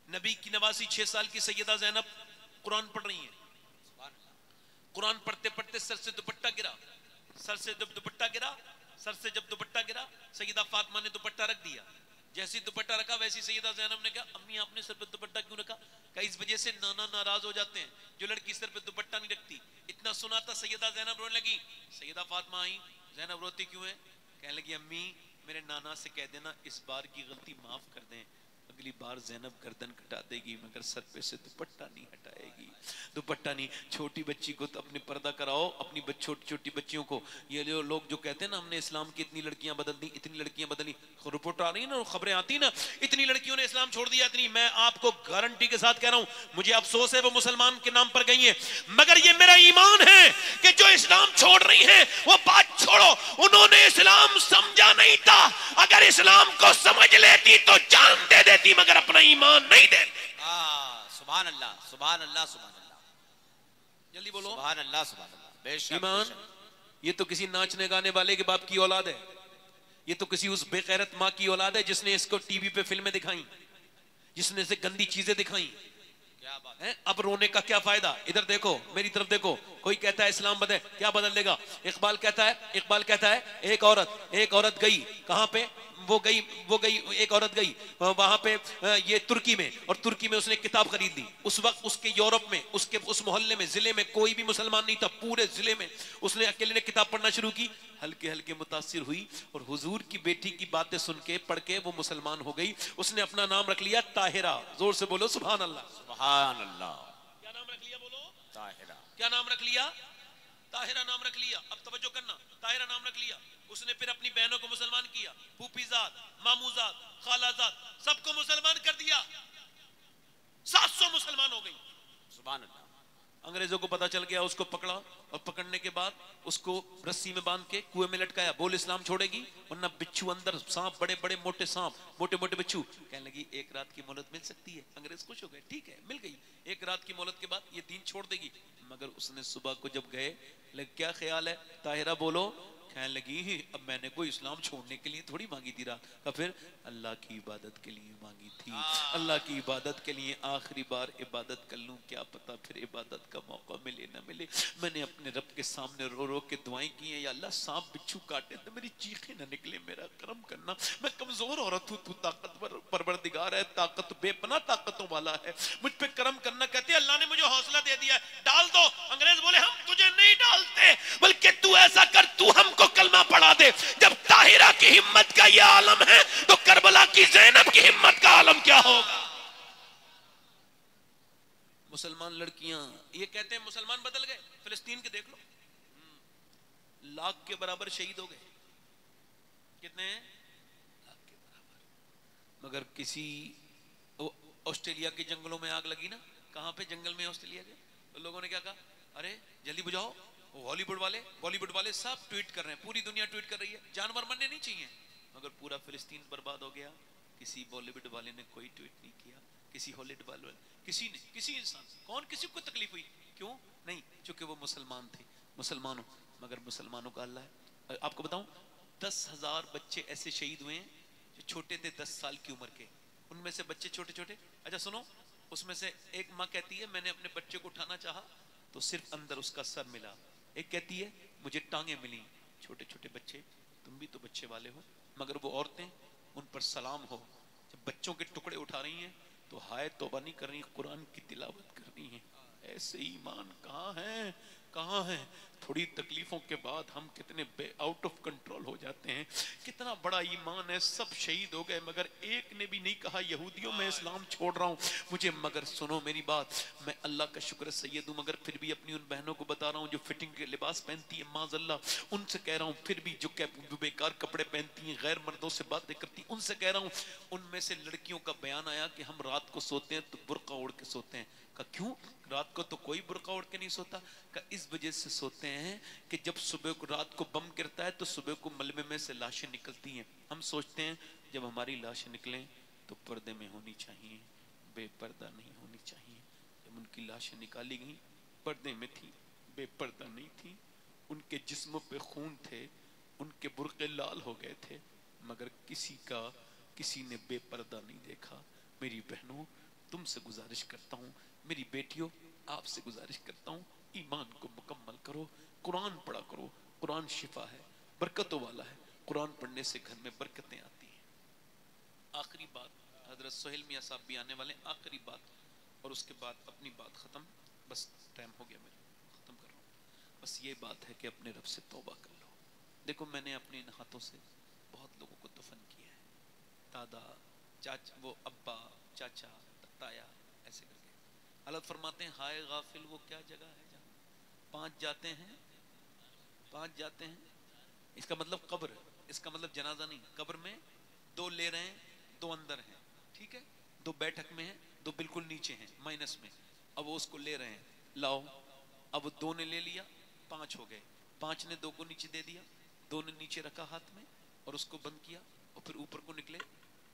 نبی کی نواسی 6 سال کی سیدہ زینب قرآن پڑھ رہی ہیں. قرآن پڑھتے پڑھتے سر سے دوپٹہ گرا, سر سے جب دوپٹہ گرا سیدہ فاطمہ نے دوپٹہ رکھ دیا. جیسی دوپٹہ رکھا ویسی سیدہ زینب نے کہا امی آپ نے سر پہ دوپٹہ کیوں رکھا؟ کہ اس وجہ سے نانا ناراض ہو جاتے ہیں جو لڑکی سر پہ دوپٹہ نہیں رکھتی. اتنا سنا تھا سیدہ زینب رونے لگی. سیدہ فاطمہ آئی, زینب روتی کیوں ہے؟ کہنے لگی امی میرے نانا سے کہہ دینا اس بار کی غلطی معاف کر دیں, اگلی بار زینب گردن کٹا دے گی مگر سر پہ سے دوپٹہ نہیں ہٹائے گی. دوپٹہ نہیں. چھوٹی بچی کو تو اپنے پردہ کراؤ, اپنی چھوٹی بچیوں کو. یہ لوگ جو کہتے ہیں نا ہم نے اسلام کی اتنی لڑکیاں بدل دی, اتنی لڑکیاں بدلی, رپورٹ آ رہی ہے نا, خبریں آتی نا, اتنی لڑکیوں نے اسلام چھوڑ دیا اتنی. میں آپ کو گارنٹی کے ساتھ کہہ رہا ہوں, مجھے افسوس ہے وہ مسلمان کے نام پر گئی ہیں, مگر یہ میرا ایمان ہے کہ جو اسلام چھوڑ رہی ہیں وہ بات چھوڑو, انہوں نے اسلام سمجھا نہیں تھا. اگر اسلام کو سمجھ لیتی تو جان دے دیتی مگر اپنا ایمان نہیں دیتی. سبحان اللہ سبحان اللہ سبحان اللہ. جلدی بولو سبحان اللہ سبحان اللہ. بے شک ایمان. یہ تو کسی ناچنے گانے والے کے باپ کی اولاد ہے, یہ تو کسی اس بے غیرت ماں کی اولاد ہے جس نے اس کو ٹی وی پہ فلمیں دکھائیں, جس نے اسے گندی چیزیں دکھائیں. کیا بات ہے. اب رونے کا کیا فائدہ؟ ادھر دیکھو, میری طرف دیکھو. کوئی کہتا ہے اسلام بدل, کیا بدل دے گا؟ اقبال کہتا ہے ایک عورت گئی کہاں پہ, وہ گئی ایک عورت گئی وہاں پہ یہ ترکی میں, اور ترکی میں اس نے کتاب خرید لی. اس وقت اس کے یورپ میں اس محلے میں ضلع میں کوئی بھی مسلمان نہیں تھا, پورے ضلع میں اس نے اکیلے نے کتاب پڑھنا شروع کی. ہلکے ہلکے متاثر ہوئی اور حضور کی بیٹی کی باتیں سن کے پڑھ کے وہ مسلمان ہو گئی. اس نے اپنا نام رکھ لیا طاہرہ. زور سے بولو سبحان اللہ. سبحان اللہ. کیا نام رکھ لیا؟ بولو طاہرہ. کیا نام رکھ لیا؟ طاہرہ نام رکھ لیا. اب توجہ کرنا, طاہرہ نام رکھ لیا. اس نے پھر اپنی بہنوں کو مسلمان کیا, پھوپھی زاد, ماموں زاد, خالہ زاد, سب کو مسلمان کر دیا. 700 مسلمان ہو گئی. سبحان اللہ. انگریزوں کو پتا چل گیا, اس کو پکڑا اور پکڑنے کے بعد اس کو رسی میں باندھ کے کنویں میں لٹکایا. بول اسلام چھوڑے گی ورنہ بچھو اندر, سانپ, بڑے بڑے موٹے سانپ, موٹے موٹے بچھو. کہنے لگی 1 رات کی مہلت مل سکتی ہے. انگریز خوش ہو گئے, ٹھیک ہے مل گئی 1 رات کی مہلت کے بعد یہ دین چھوڑ دے گی. مگر اس نے صبح کو جب گئے, کیا خیال ہے طاہرہ؟ بولو کہنے لگی اب میں نے کوئی اسلام چھوڑنے کے لیے تھوڑی مانگی تھی رات کا، پھر اللہ کی عبادت کے لیے مانگی تھی، اللہ کی عبادت کے لیے آخری بار عبادت کر لوں، کیا پتا پھر عبادت کا موقع ملے نہ ملے۔ میں نے اپنے رب کے سامنے رو رو کے دعائیں کی ہیں، یا اللہ سانپ بچھو کاٹے تو میری چیخیں نہ نکلے، میرا کرم کرنا، میں کمزور عورت ہوں، تو طاقتور پروردگار ہے، طاقت بے پناہ طاقتوں والا ہے، مجھ پہ کرم کرنا۔ کہتے اللہ نے مجھے حوصلہ دے دیا ہے، ڈال دو۔ انگریز بولے ہم تجھے نہیں ڈالتے، بلکہ تو ایسا کر، تو ہم کو کلمہ پڑھا دے۔ جب طاہرہ کی ہمت کا یہ عالم ہے تو کربلا کی زینب کی ہمت کا عالم کیا ہوگا؟ مسلمان لڑکیاں یہ کہتے ہیں مسلمان بدل گئے، فلسطین کے دیکھ لو، لاکھ کے برابر شہید ہو گئے، کتنے ہیں؟ لاکھ کے برابر۔ مگر کسی آسٹریلیا کے جنگلوں میں آگ لگی نا، کہاں پہ جنگل میں آسٹریلیا کے، تو لوگوں نے کیا کہا، ارے جلدی بجھاؤ، ہالی ووڈ والے بالی ووڈ والے سب ٹویٹ کر رہے ہیں، پوری دنیا ٹویٹ کر رہی ہے، جانور مرنے نہیں چاہیے، مگر پورا فلسطین برباد ہو گیا، کسی بالی ووڈ والے نے کوئی ٹویٹ نہیں کیا، کسی ہالی ووڈ والے کسی نے، کسی انسان کون، کسی کو تکلیف ہوئی کیوں نہیں؟ چونکہ وہ مسلمان تھے، مسلمانوں، مگر مسلمانوں کا اللہ ہے۔ آپ کو بتاؤں 10,000 بچے ایسے شہید ہوئے ہیں جو چھوٹے تھے 10 سال کی عمر کے، ان میں سے بچے چھوٹے چھوٹے، اچھا سنو، اس میں سے ایک ماں کہتی ہے میں نے اپنے بچے کو اٹھانا چاہا تو صرف اندر اس کا سر ملا، ایک کہتی ہے مجھے ٹانگیں ملی، چھوٹے چھوٹے بچے، تم بھی تو بچے والے ہو، مگر وہ عورتیں ان پر سلام ہو، جب بچوں کے ٹکڑے اٹھا رہی ہیں تو ہائے توبہ نہیں کر رہی، قرآن کی تلاوت کر رہی ہیں۔ ایسے ایمان کہاں ہیں، کہاں ہیں؟ تھوڑی تکلیفوں کے بعد ہم کتنے آؤٹ آف کنٹرول ہو جاتے ہیں، کتنا بڑا ایمان ہے، سب شہید ہو گئے مگر ایک نے بھی نہیں کہا یہودیوں میں اسلام چھوڑ رہا ہوں مجھے، مگر سنو میری بات، میں اللہ کا شکر سید ہوں، مگر پھر بھی اپنی ان بہنوں کو بتا رہا ہوں جو فٹنگ کے لباس پہنتی ہیں، معاذ اللہ ان سے کہہ رہا ہوں، پھر بھی جو بیکار کپڑے پہنتی ہیں، غیر مردوں سے باتیں کرتی ہیں، ان سے کہہ رہا ہوں، ان میں سے لڑکیوں کا بیان آیا کہ ہم رات کو سوتے ہیں تو برقع اوڑھ کے سوتے ہیں، کہا کیوں؟ رات کو تو کوئی برقع اوڑھ کے نہیں سوتا، کہا اس وجہ سے سوتے ہیں کہ جب صبح کو رات کو بم گرتا ہے تو صبح کو ملبے میں سے لاشیں نکلتی ہیں، ہم سوچتے ہیں جب ہماری لاشیں نکلیں تو پردے میں ہونی چاہیے، بے پردہ نہیں ہونی چاہیے، جب ان کی لاشیں نکالی گئیں پردے میں تھی، بے پردہ نہیں تھی، ان کے جسموں پہ خون تھے، ان کے برقعے لال ہو گئے تھے، مگر کسی نے بے پردہ نہیں دیکھا۔ میری بہنوں تم سے گزارش کرتا ہوں، میری بیٹیوں آپ سے گزارش کرتا ہوں، ایمان کو مکمل کرو، قرآن پڑھا کرو، قرآن شفا ہے، برکتوں والا ہے، قرآن پڑھنے سے گھر میں برکتیں آتی ہیں۔ آخری بات، حضرت سہیل میاں صاحب بھی آنے والے، آخری بات اور اس کے بعد اپنی بات ختم، بس ٹائم ہو گیا میرا، ختم کر رہا ہوں، بس یہ بات ہے کہ اپنے رب سے توبہ کر لو۔ دیکھو میں نے اپنے ان ہاتھوں سے بہت لوگوں کو دفن کیا ہے، دادا، چاچا، وہ ابا، چاچا، تایا، ایسے کر کے۔ اللہ فرماتے ہیں ہائے غافل وہ کیا جگہ ہے جہاں 5 جاتے ہیں، 5 جاتے ہیں، اس کا مطلب قبر، اس کا مطلب جنازہ نہیں، قبر میں 2 لے رہے ہیں، 2 اندر ہیں، ٹھیک ہے، 2 بیٹھک میں ہیں، 2 بالکل نیچے ہیں مائنس میں، اب وہ اس کو لے رہے ہیں، لاؤ، اب 2 نے لے لیا، 5 ہو گئے، 5 نے 2 کو نیچے دے دیا، 2 نے نیچے رکھا ہاتھ میں اور اس کو بند کیا اور پھر اوپر کو نکلے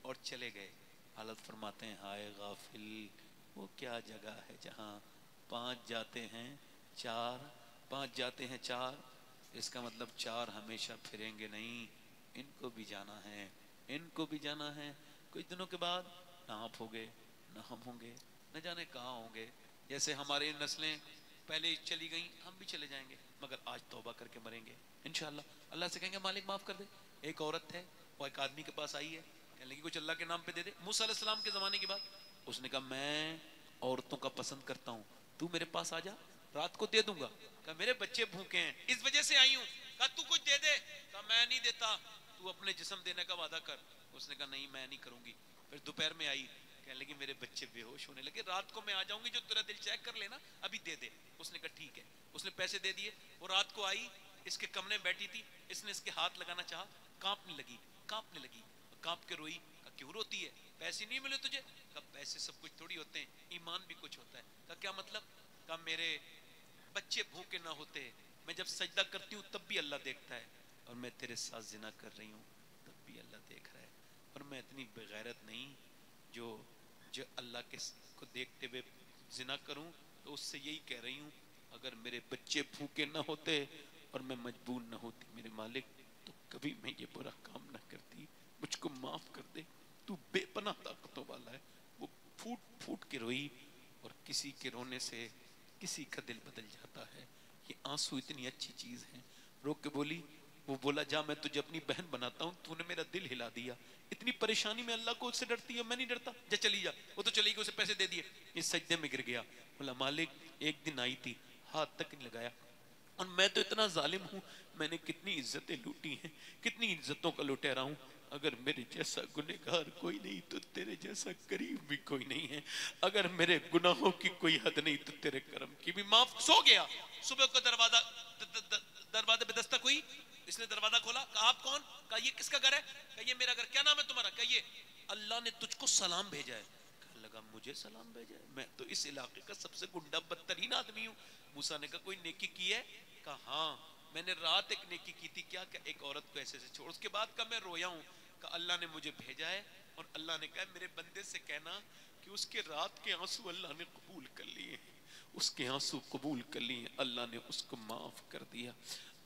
اور چلے گئے۔ حالت فرماتے ہیں ہائے غافل وہ کیا جگہ ہے جہاں 5 جاتے ہیں 4، 5 جاتے ہیں 4، اس کا مطلب 4 ہمیشہ پھریں گے نہیں، ان کو بھی جانا ہے، ان کو بھی جانا ہے، کچھ دنوں کے بعد نہ آپ ہوں گے نہ ہم ہوں گے، نہ جانے کہاں ہوں گے، جیسے ہماری نسلیں پہلے چلی گئیں ہم بھی چلے جائیں گے، مگر آج توبہ کر کے مریں گے انشاءاللہ، اللہ سے کہیں گے مالک معاف کر دے۔ ایک عورت ہے وہ ایک آدمی کے پاس آئی ہے، کہنے لگی کچھ اللہ کے نام پہ دے دے، موسیٰ علیہ السلام کے زمانے کی بات، اس نے کہا میں عورتوں کا پسند کرتا ہوں، تو میرے پاس آ جا رات کو دے دوں گا، کہا میرے بچے بھوکے ہیں اس وجہ سے آئی ہوں، کہا تو کچھ دے دے، کہا میں نہیں دیتا، تو اپنے جسم دینے کا وعدہ کر، اس نے کہا نہیں میں نہیں کروں گی، پھر دوپہر میں آئی کہنے لگی میرے بچے بے ہوش ہونے لگے، رات کو میں آ جاؤں گی جو تیرا دل چیک کر لینا ابھی دے دے، اس نے کہا ٹھیک ہے، اس نے پیسے دے دیے، وہ رات کو آئی اس کے کمرے میں بیٹھی تھی، اس نے اس کے ہاتھ لگانا چاہا، کانپنے لگی، کانپنے لگی، کانپ کے روئی، کہا کیوں روتی ہے، پیسے نہیں ملے تجھے، کہا پیسے سب کچھ تھوڑی ہوتے ہیں، ایمان بھی کچھ ہوتا ہے، کہا کیا مطلب، کہا میرے بچے بھوکے نہ ہوتے، میں جب سجدہ کرتی ہوں تب بھی اللہ دیکھتا ہے، اور میں تیرے ساتھ زنا کر رہی ہوں تب بھی اللہ دیکھ رہا ہے، اور میں اتنی بغیرت نہیں جو اللہ کے کو دیکھتے ہوئے زنا کروں، تو اس سے یہی کہہ رہی ہوں اگر میرے بچے بھوکے نہ ہوتے اور میں مجبور نہ ہوتی میرے مالک تو کبھی میں یہ برا کام نہ کرتی، مجھ کو معاف کر دے، تو بے پناہ طاقتوں والا ہے۔ وہ پھوٹ پھوٹ کے روئی، اور کسی کے رونے سے کسی کا دل بدل جاتا ہے۔ یہ آنسو اتنی اچھی چیز ہے۔ رو کے بولی، وہ بولا جا میں تجھے اپنی بہن بناتا ہوں، تو نے میرا دل ہلا دیا، اتنی پریشانی میں اللہ کو اس سے ڈرتی ہے، میں نہیں ڈرتا، جا چلی جا۔ وہ تو چلی گئی، اسے پیسے دے دیے، یہ سجدے میں گر گیا، بولا مالک ایک دن آئی تھی، ہاتھ تک نہیں لگایا، اور میں تو اتنا ظالم ہوں، میں نے کتنی عزتیں لوٹی ہیں، کتنی عزتوں کا لٹیرا ہوں، اگر میرے جیسا گنہگار کوئی نہیں تو تیرے جیسا کریم بھی کوئی نہیں ہے، اگر میرے گناہوں کی کوئی حد نہیں تو تیرے کرم کی بھی معاف۔ سو گیا، صبح کو دروازے پہ دستک ہوئی، اس نے دروازہ کھولا، کہا آپ کون؟ کہا یہ کس کا گھر ہے؟ کہا یہ میرا گھر۔ کیا نام ہے تمہارا؟ کہا یہ اللہ نے تجھ کو سلام بھیجا ہے۔ کہا لگا مجھے سلام بھیجا ہے؟ میں تو اس علاقے کا سب سے گنڈا بدترین آدمی ہوں۔ موسیٰ نے کہا کوئی نیکی کی ہے؟ کہا ہاں میں نے رات ایک نیکی کی تھی۔ کیا کہ ایک عورت کو ایسے سے چھوڑ۔ اس کے بعد کہا میں رویا ہوں۔ کہا اللہ نے مجھے بھیجا ہے، اور اللہ نے کہا میرے بندے سے کہنا کہ اس کے رات کے آنسو اللہ نے قبول کر لیے ہیں، اس کے آنسو قبول کر لیے، اللہ نے اس کو معاف کر دیا۔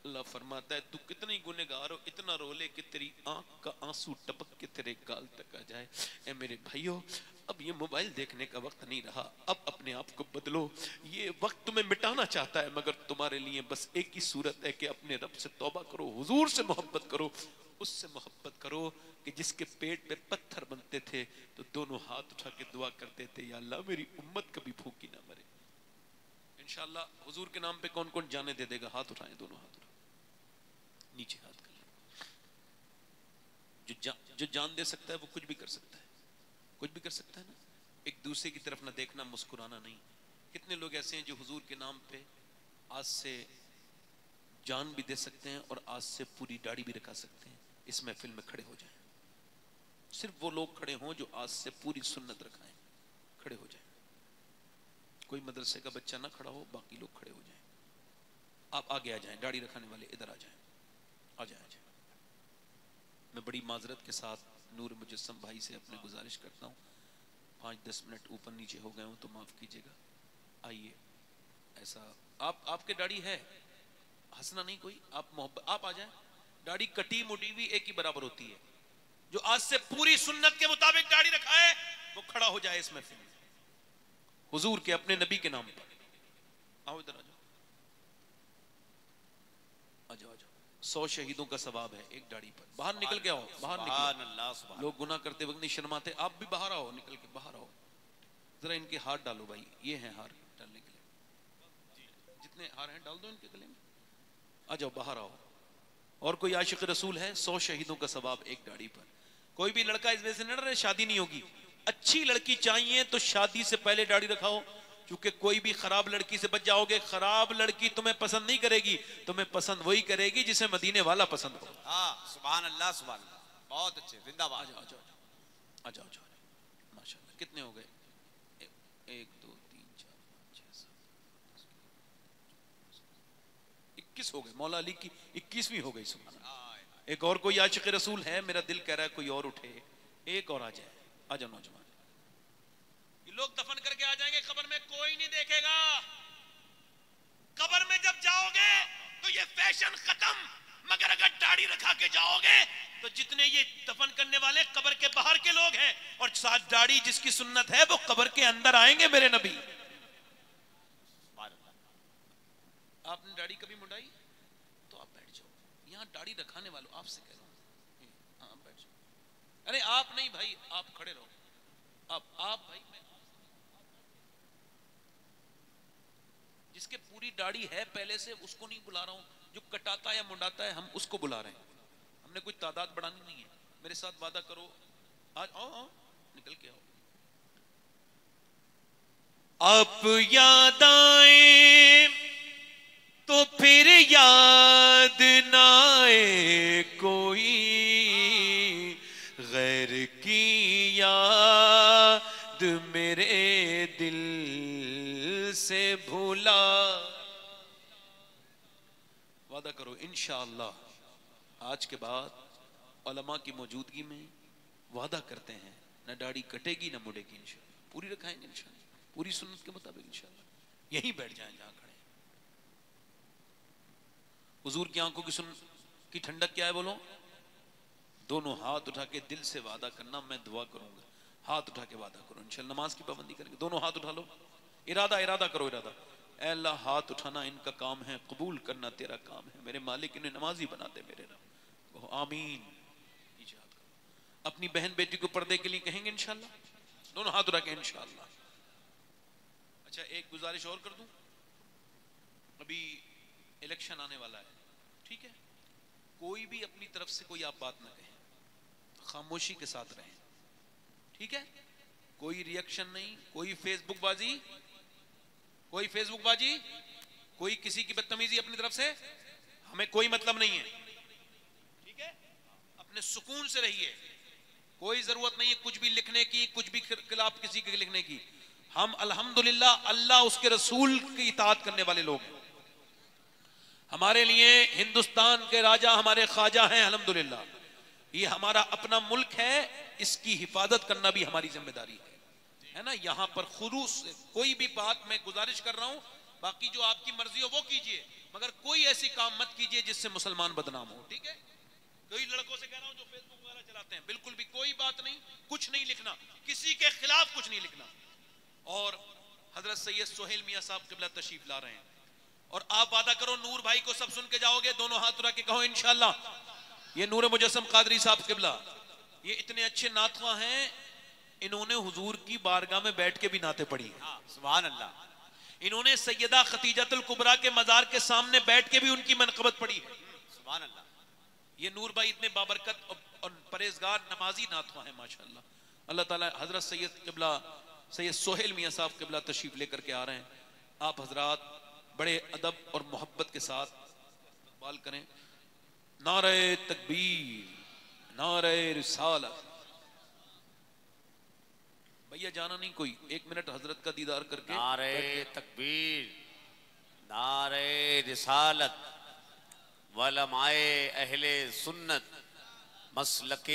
اللہ فرماتا ہے تو کتنی گنہگار ہو، اتنا رو لے کہ تیری آنکھ کا آنسو ٹپک کے تیرے گال تک آ جائے۔ اے میرے بھائیو، اب یہ موبائل دیکھنے کا وقت نہیں رہا، اب اپنے آپ کو بدلو۔ یہ وقت تمہیں مٹانا چاہتا ہے، مگر تمہارے لیے بس ایک ہی صورت ہے کہ اپنے رب سے توبہ کرو، حضور سے محبت کرو، اس سے محبت کرو کہ جس کے پیٹ پہ پتھر بنتے تھے تو دونوں ہاتھ اٹھا کے دعا کرتے تھے یا اللہ میری امت کبھی بھوکی نہ مرے۔ انشاءاللہ حضور کے نام پہ کون کون جانے دے دے گا؟ ہاتھ اٹھائیں، دونوں ہاتھ اٹھائیں، نیچے ہاتھ کر لیں۔ جو جان دے سکتا ہے وہ کچھ بھی کر سکتا ہے، کچھ بھی کر سکتا ہے نا۔ ایک دوسرے کی طرف نہ دیکھنا، مسکرانا نہیں۔ کتنے لوگ ایسے ہیں جو حضور کے نام پہ آج سے جان بھی دے سکتے ہیں اور آج سے پوری داڑھی بھی رکھا سکتے ہیں۔ اس محفل میں کھڑے ہو جائیں، صرف وہ لوگ کھڑے ہوں جو آج سے پوری سنت رکھائیں، کھڑے ہو جائیں۔ کوئی مدرسے کا بچہ نہ کھڑا ہو، باقی لوگ کھڑے ہو جائیں۔ آپ آگے آ جائیں، داڑھی رکھانے والے ادھر آ جائیں، آ جائیں، آ جائیں۔ میں بڑی معذرت کے ساتھ نور مجسم بھائی سے اپنے گزارش کرتا ہوں، 5-10 منٹ اوپر نیچے ہو گئے ہوں تو معاف کیجیے گا۔ آئیے، ایسا آپ کے داڑھی ہے، ہنسنا نہیں کوئی، آپ محبت، آپ آ جائیں۔ داڑھی کٹی موٹی بھی ایک ہی برابر ہوتی ہے۔ جو آج سے پوری سنت کے مطابق داڑھی رکھائے وہ کھڑا ہو جائے اس محفل میں، حضور کے اپنے نبی کے نام پر۔ آؤ ادھر آ جاؤ، آ جاؤ، آ جاؤ۔ 100 شہیدوں کا ثواب ہے ایک داڑھی پر۔ باہر نکل کے آؤ، باہر سبحان نکل۔ اللہ، سبحان لوگ گناہ کرتے وقت نہیں شرماتے، آپ بھی باہر آؤ، نکل کے باہر آؤ۔ ذرا ان کے ہار ڈالو بھائی، یہ ہیں ہار ڈالنے کے لیے، جتنے ہار ہیں ڈال دو ان کے گلے میں۔ آ جاؤ، باہر آؤ۔ اور کوئی عاشق رسول ہے؟ 100 شہیدوں کا ثواب ایک داڑھی پر۔ کوئی بھی لڑکا اس وجہ سے نہ ڈرے شادی نہیں ہوگی، اچھی لڑکی چاہیے تو شادی سے پہلے داڑھی رکھاؤ، کیونکہ کوئی بھی خراب لڑکی سے بچ جاؤ گے۔ خراب لڑکی تمہیں پسند نہیں کرے گی، تمہیں پسند وہی کرے گی جسے مدینے والا پسند ہو۔ ہاں، سبحان اللہ، سبحان اللہ، بہت اچھے، زندہ آ باد۔ جاؤ، آ جاؤ، آ جاؤ، آ جاؤ، ماشاءاللہ۔ کتنے ہو گئے؟ 1 2 3 4 5 6 7 21 ہو گئے۔ مولا علی کی 21ویں ہو گئی، سبحان اللہ۔ ایک اور کوئی عاشق رسول ہے؟ میرا دل کہہ رہا ہے کوئی اور اٹھے، ایک اور آ جائے۔ آ جاؤ نوجوان، یہ لوگ دفن کر کے آ جائیں گے، قبر میں کوئی نہیں دیکھے گا۔ قبر میں جب جاؤ گے تو یہ فیشن ختم، مگر اگر داڑھی رکھا کے جاؤ گے تو جتنے یہ دفن کرنے والے قبر کے باہر کے لوگ ہیں، اور ساتھ داڑھی جس کی سنت ہے وہ قبر کے اندر آئیں گے میرے نبی۔ آپ نے داڑھی کبھی منڈائی تو آپ بیٹھ جاؤ، یہاں داڑھی رکھانے والوں آپ سے کہہ رہا ہوں، ہاں بیٹھ جاؤ۔ ارے آپ نہیں بھائی، آپ کھڑے رہو، آپ بھائی، میں جس کے پوری داڑھی ہے پہلے سے اس کو نہیں بلا رہا ہوں، جو کٹاتا ہے یا منڈاتا ہے ہم اس کو بلا رہے ہیں۔ ہم نے کوئی تعداد بڑھانی نہیں ہے۔ میرے ساتھ وعدہ کرو، آج آؤ، آؤ نکل کے آؤ۔ آپ یاد آئیں تو پھر یاد نہ آئے کوئی، غیر کی یاد میرے دل سے بھولا۔ وعدہ کرو انشاءاللہ آج کے بعد علماء کی موجودگی میں وعدہ کرتے ہیں، نہ داڑھی کٹے گی نہ مڑے گی، انشاءاللہ پوری رکھائیں گے، انشاءاللہ پوری سنت کے مطابق، انشاءاللہ۔ یہیں بیٹھ جائیں جہاں کھڑے ہیں۔ حضور کی آنکھوں کی ٹھنڈک کیا ہے بولو؟ دونوں ہاتھ اٹھا کے دل سے وعدہ کرنا میں دعا کروں گا، ہاتھ اٹھا کے وعدہ کرو انشاءاللہ نماز کی پابندی کریں گے، دونوں ہاتھ اٹھا لو، ارادہ کرو ارادہ، اے اللہ ہاتھ اٹھانا ان کا کام ہے، قبول کرنا تیرا کام ہے، میرے مالک انہیں نمازی بنا دے میرے رب، کہو آمین، نیچے ہاتھ کرو، اپنی بہن بیٹی کو پردے کے لیے کہیں گے انشاءاللہ، دونوں ہاتھ اٹھا کے انشاءاللہ۔ اچھا ایک گزارش اور کر دوں، ابھی الیکشن آنے والا ہے، ٹھیک ہے، کوئی بھی اپنی طرف سے کوئی آپ بات نہ کہیں، خاموشی کے ساتھ رہیں، ٹھیک ہے، کوئی ریئیکشن نہیں، کوئی فیس بک بازی، کوئی کسی کی بدتمیزی اپنی طرف سے، ہمیں کوئی مطلب نہیں ہے، ٹھیک ہے، اپنے سکون سے رہیے، کوئی ضرورت نہیں ہے کچھ بھی لکھنے کی، کچھ بھی خلاف کسی کے لکھنے کی، ہم الحمدللہ اللہ اس کے رسول کی اطاعت کرنے والے لوگ ہیں، ہمارے لیے ہندوستان کے راجہ ہمارے خواجہ ہیں الحمدللہ، یہ ہمارا اپنا ملک ہے، اس کی حفاظت کرنا بھی ہماری ذمہ داری ہے نا، یہاں پر خلوص سے کوئی بھی بات میں گزارش کر رہا ہوں، باقی جو آپ کی مرضی ہو وہ کیجئے، مگر کوئی ایسی کام مت کیجئے جس سے مسلمان بدنام ہو، ٹھیک ہے، کوئی لڑکوں سے کہہ رہا ہوں جو فیس بک وغیرہ چلاتے ہیں، بالکل بھی کوئی بات نہیں، کچھ نہیں لکھنا، کسی کے خلاف کچھ نہیں لکھنا، اور حضرت سید سہیل میاں صاحب قبلہ تشریف لا رہے ہیں، اور آپ وعدہ کرو نور بھائی کو سب سن کے جاؤ گے، دونوں ہاتھ اٹھا کے کہو انشاءاللہ، یہ نور مجسم قادری صاحب قبلہ، یہ اتنے اچھے نعت خواں ہیں، انہوں نے حضور کی بارگاہ میں بیٹھ کے بھی نعتیں پڑھی ہیں، سبحان اللہ، انہوں نے سیدہ خدیجۃ الکبریٰ کے مزار کے سامنے بیٹھ کے بھی ان کی منقبت پڑھی ہے، سبحان اللہ، یہ نور بھائی اتنے بابرکت اور پرہیزگار نمازی نعت خواں ہیں ماشاءاللہ، اللہ تعالیٰ حضرت سید قبلہ سید سہیل میاں صاحب قبلہ تشریف لے کر کے آ رہے ہیں، آپ حضرات بڑے ادب اور محبت کے ساتھ استقبال کریں، نعرہ تکبیر، نعرہ رسالت، بھیا جانا نہیں کوئی، 1 منٹ حضرت کا دیدار کر کے نعرہ تکبیر، نعرہ رسالت، علماء اہل سنت، مسلک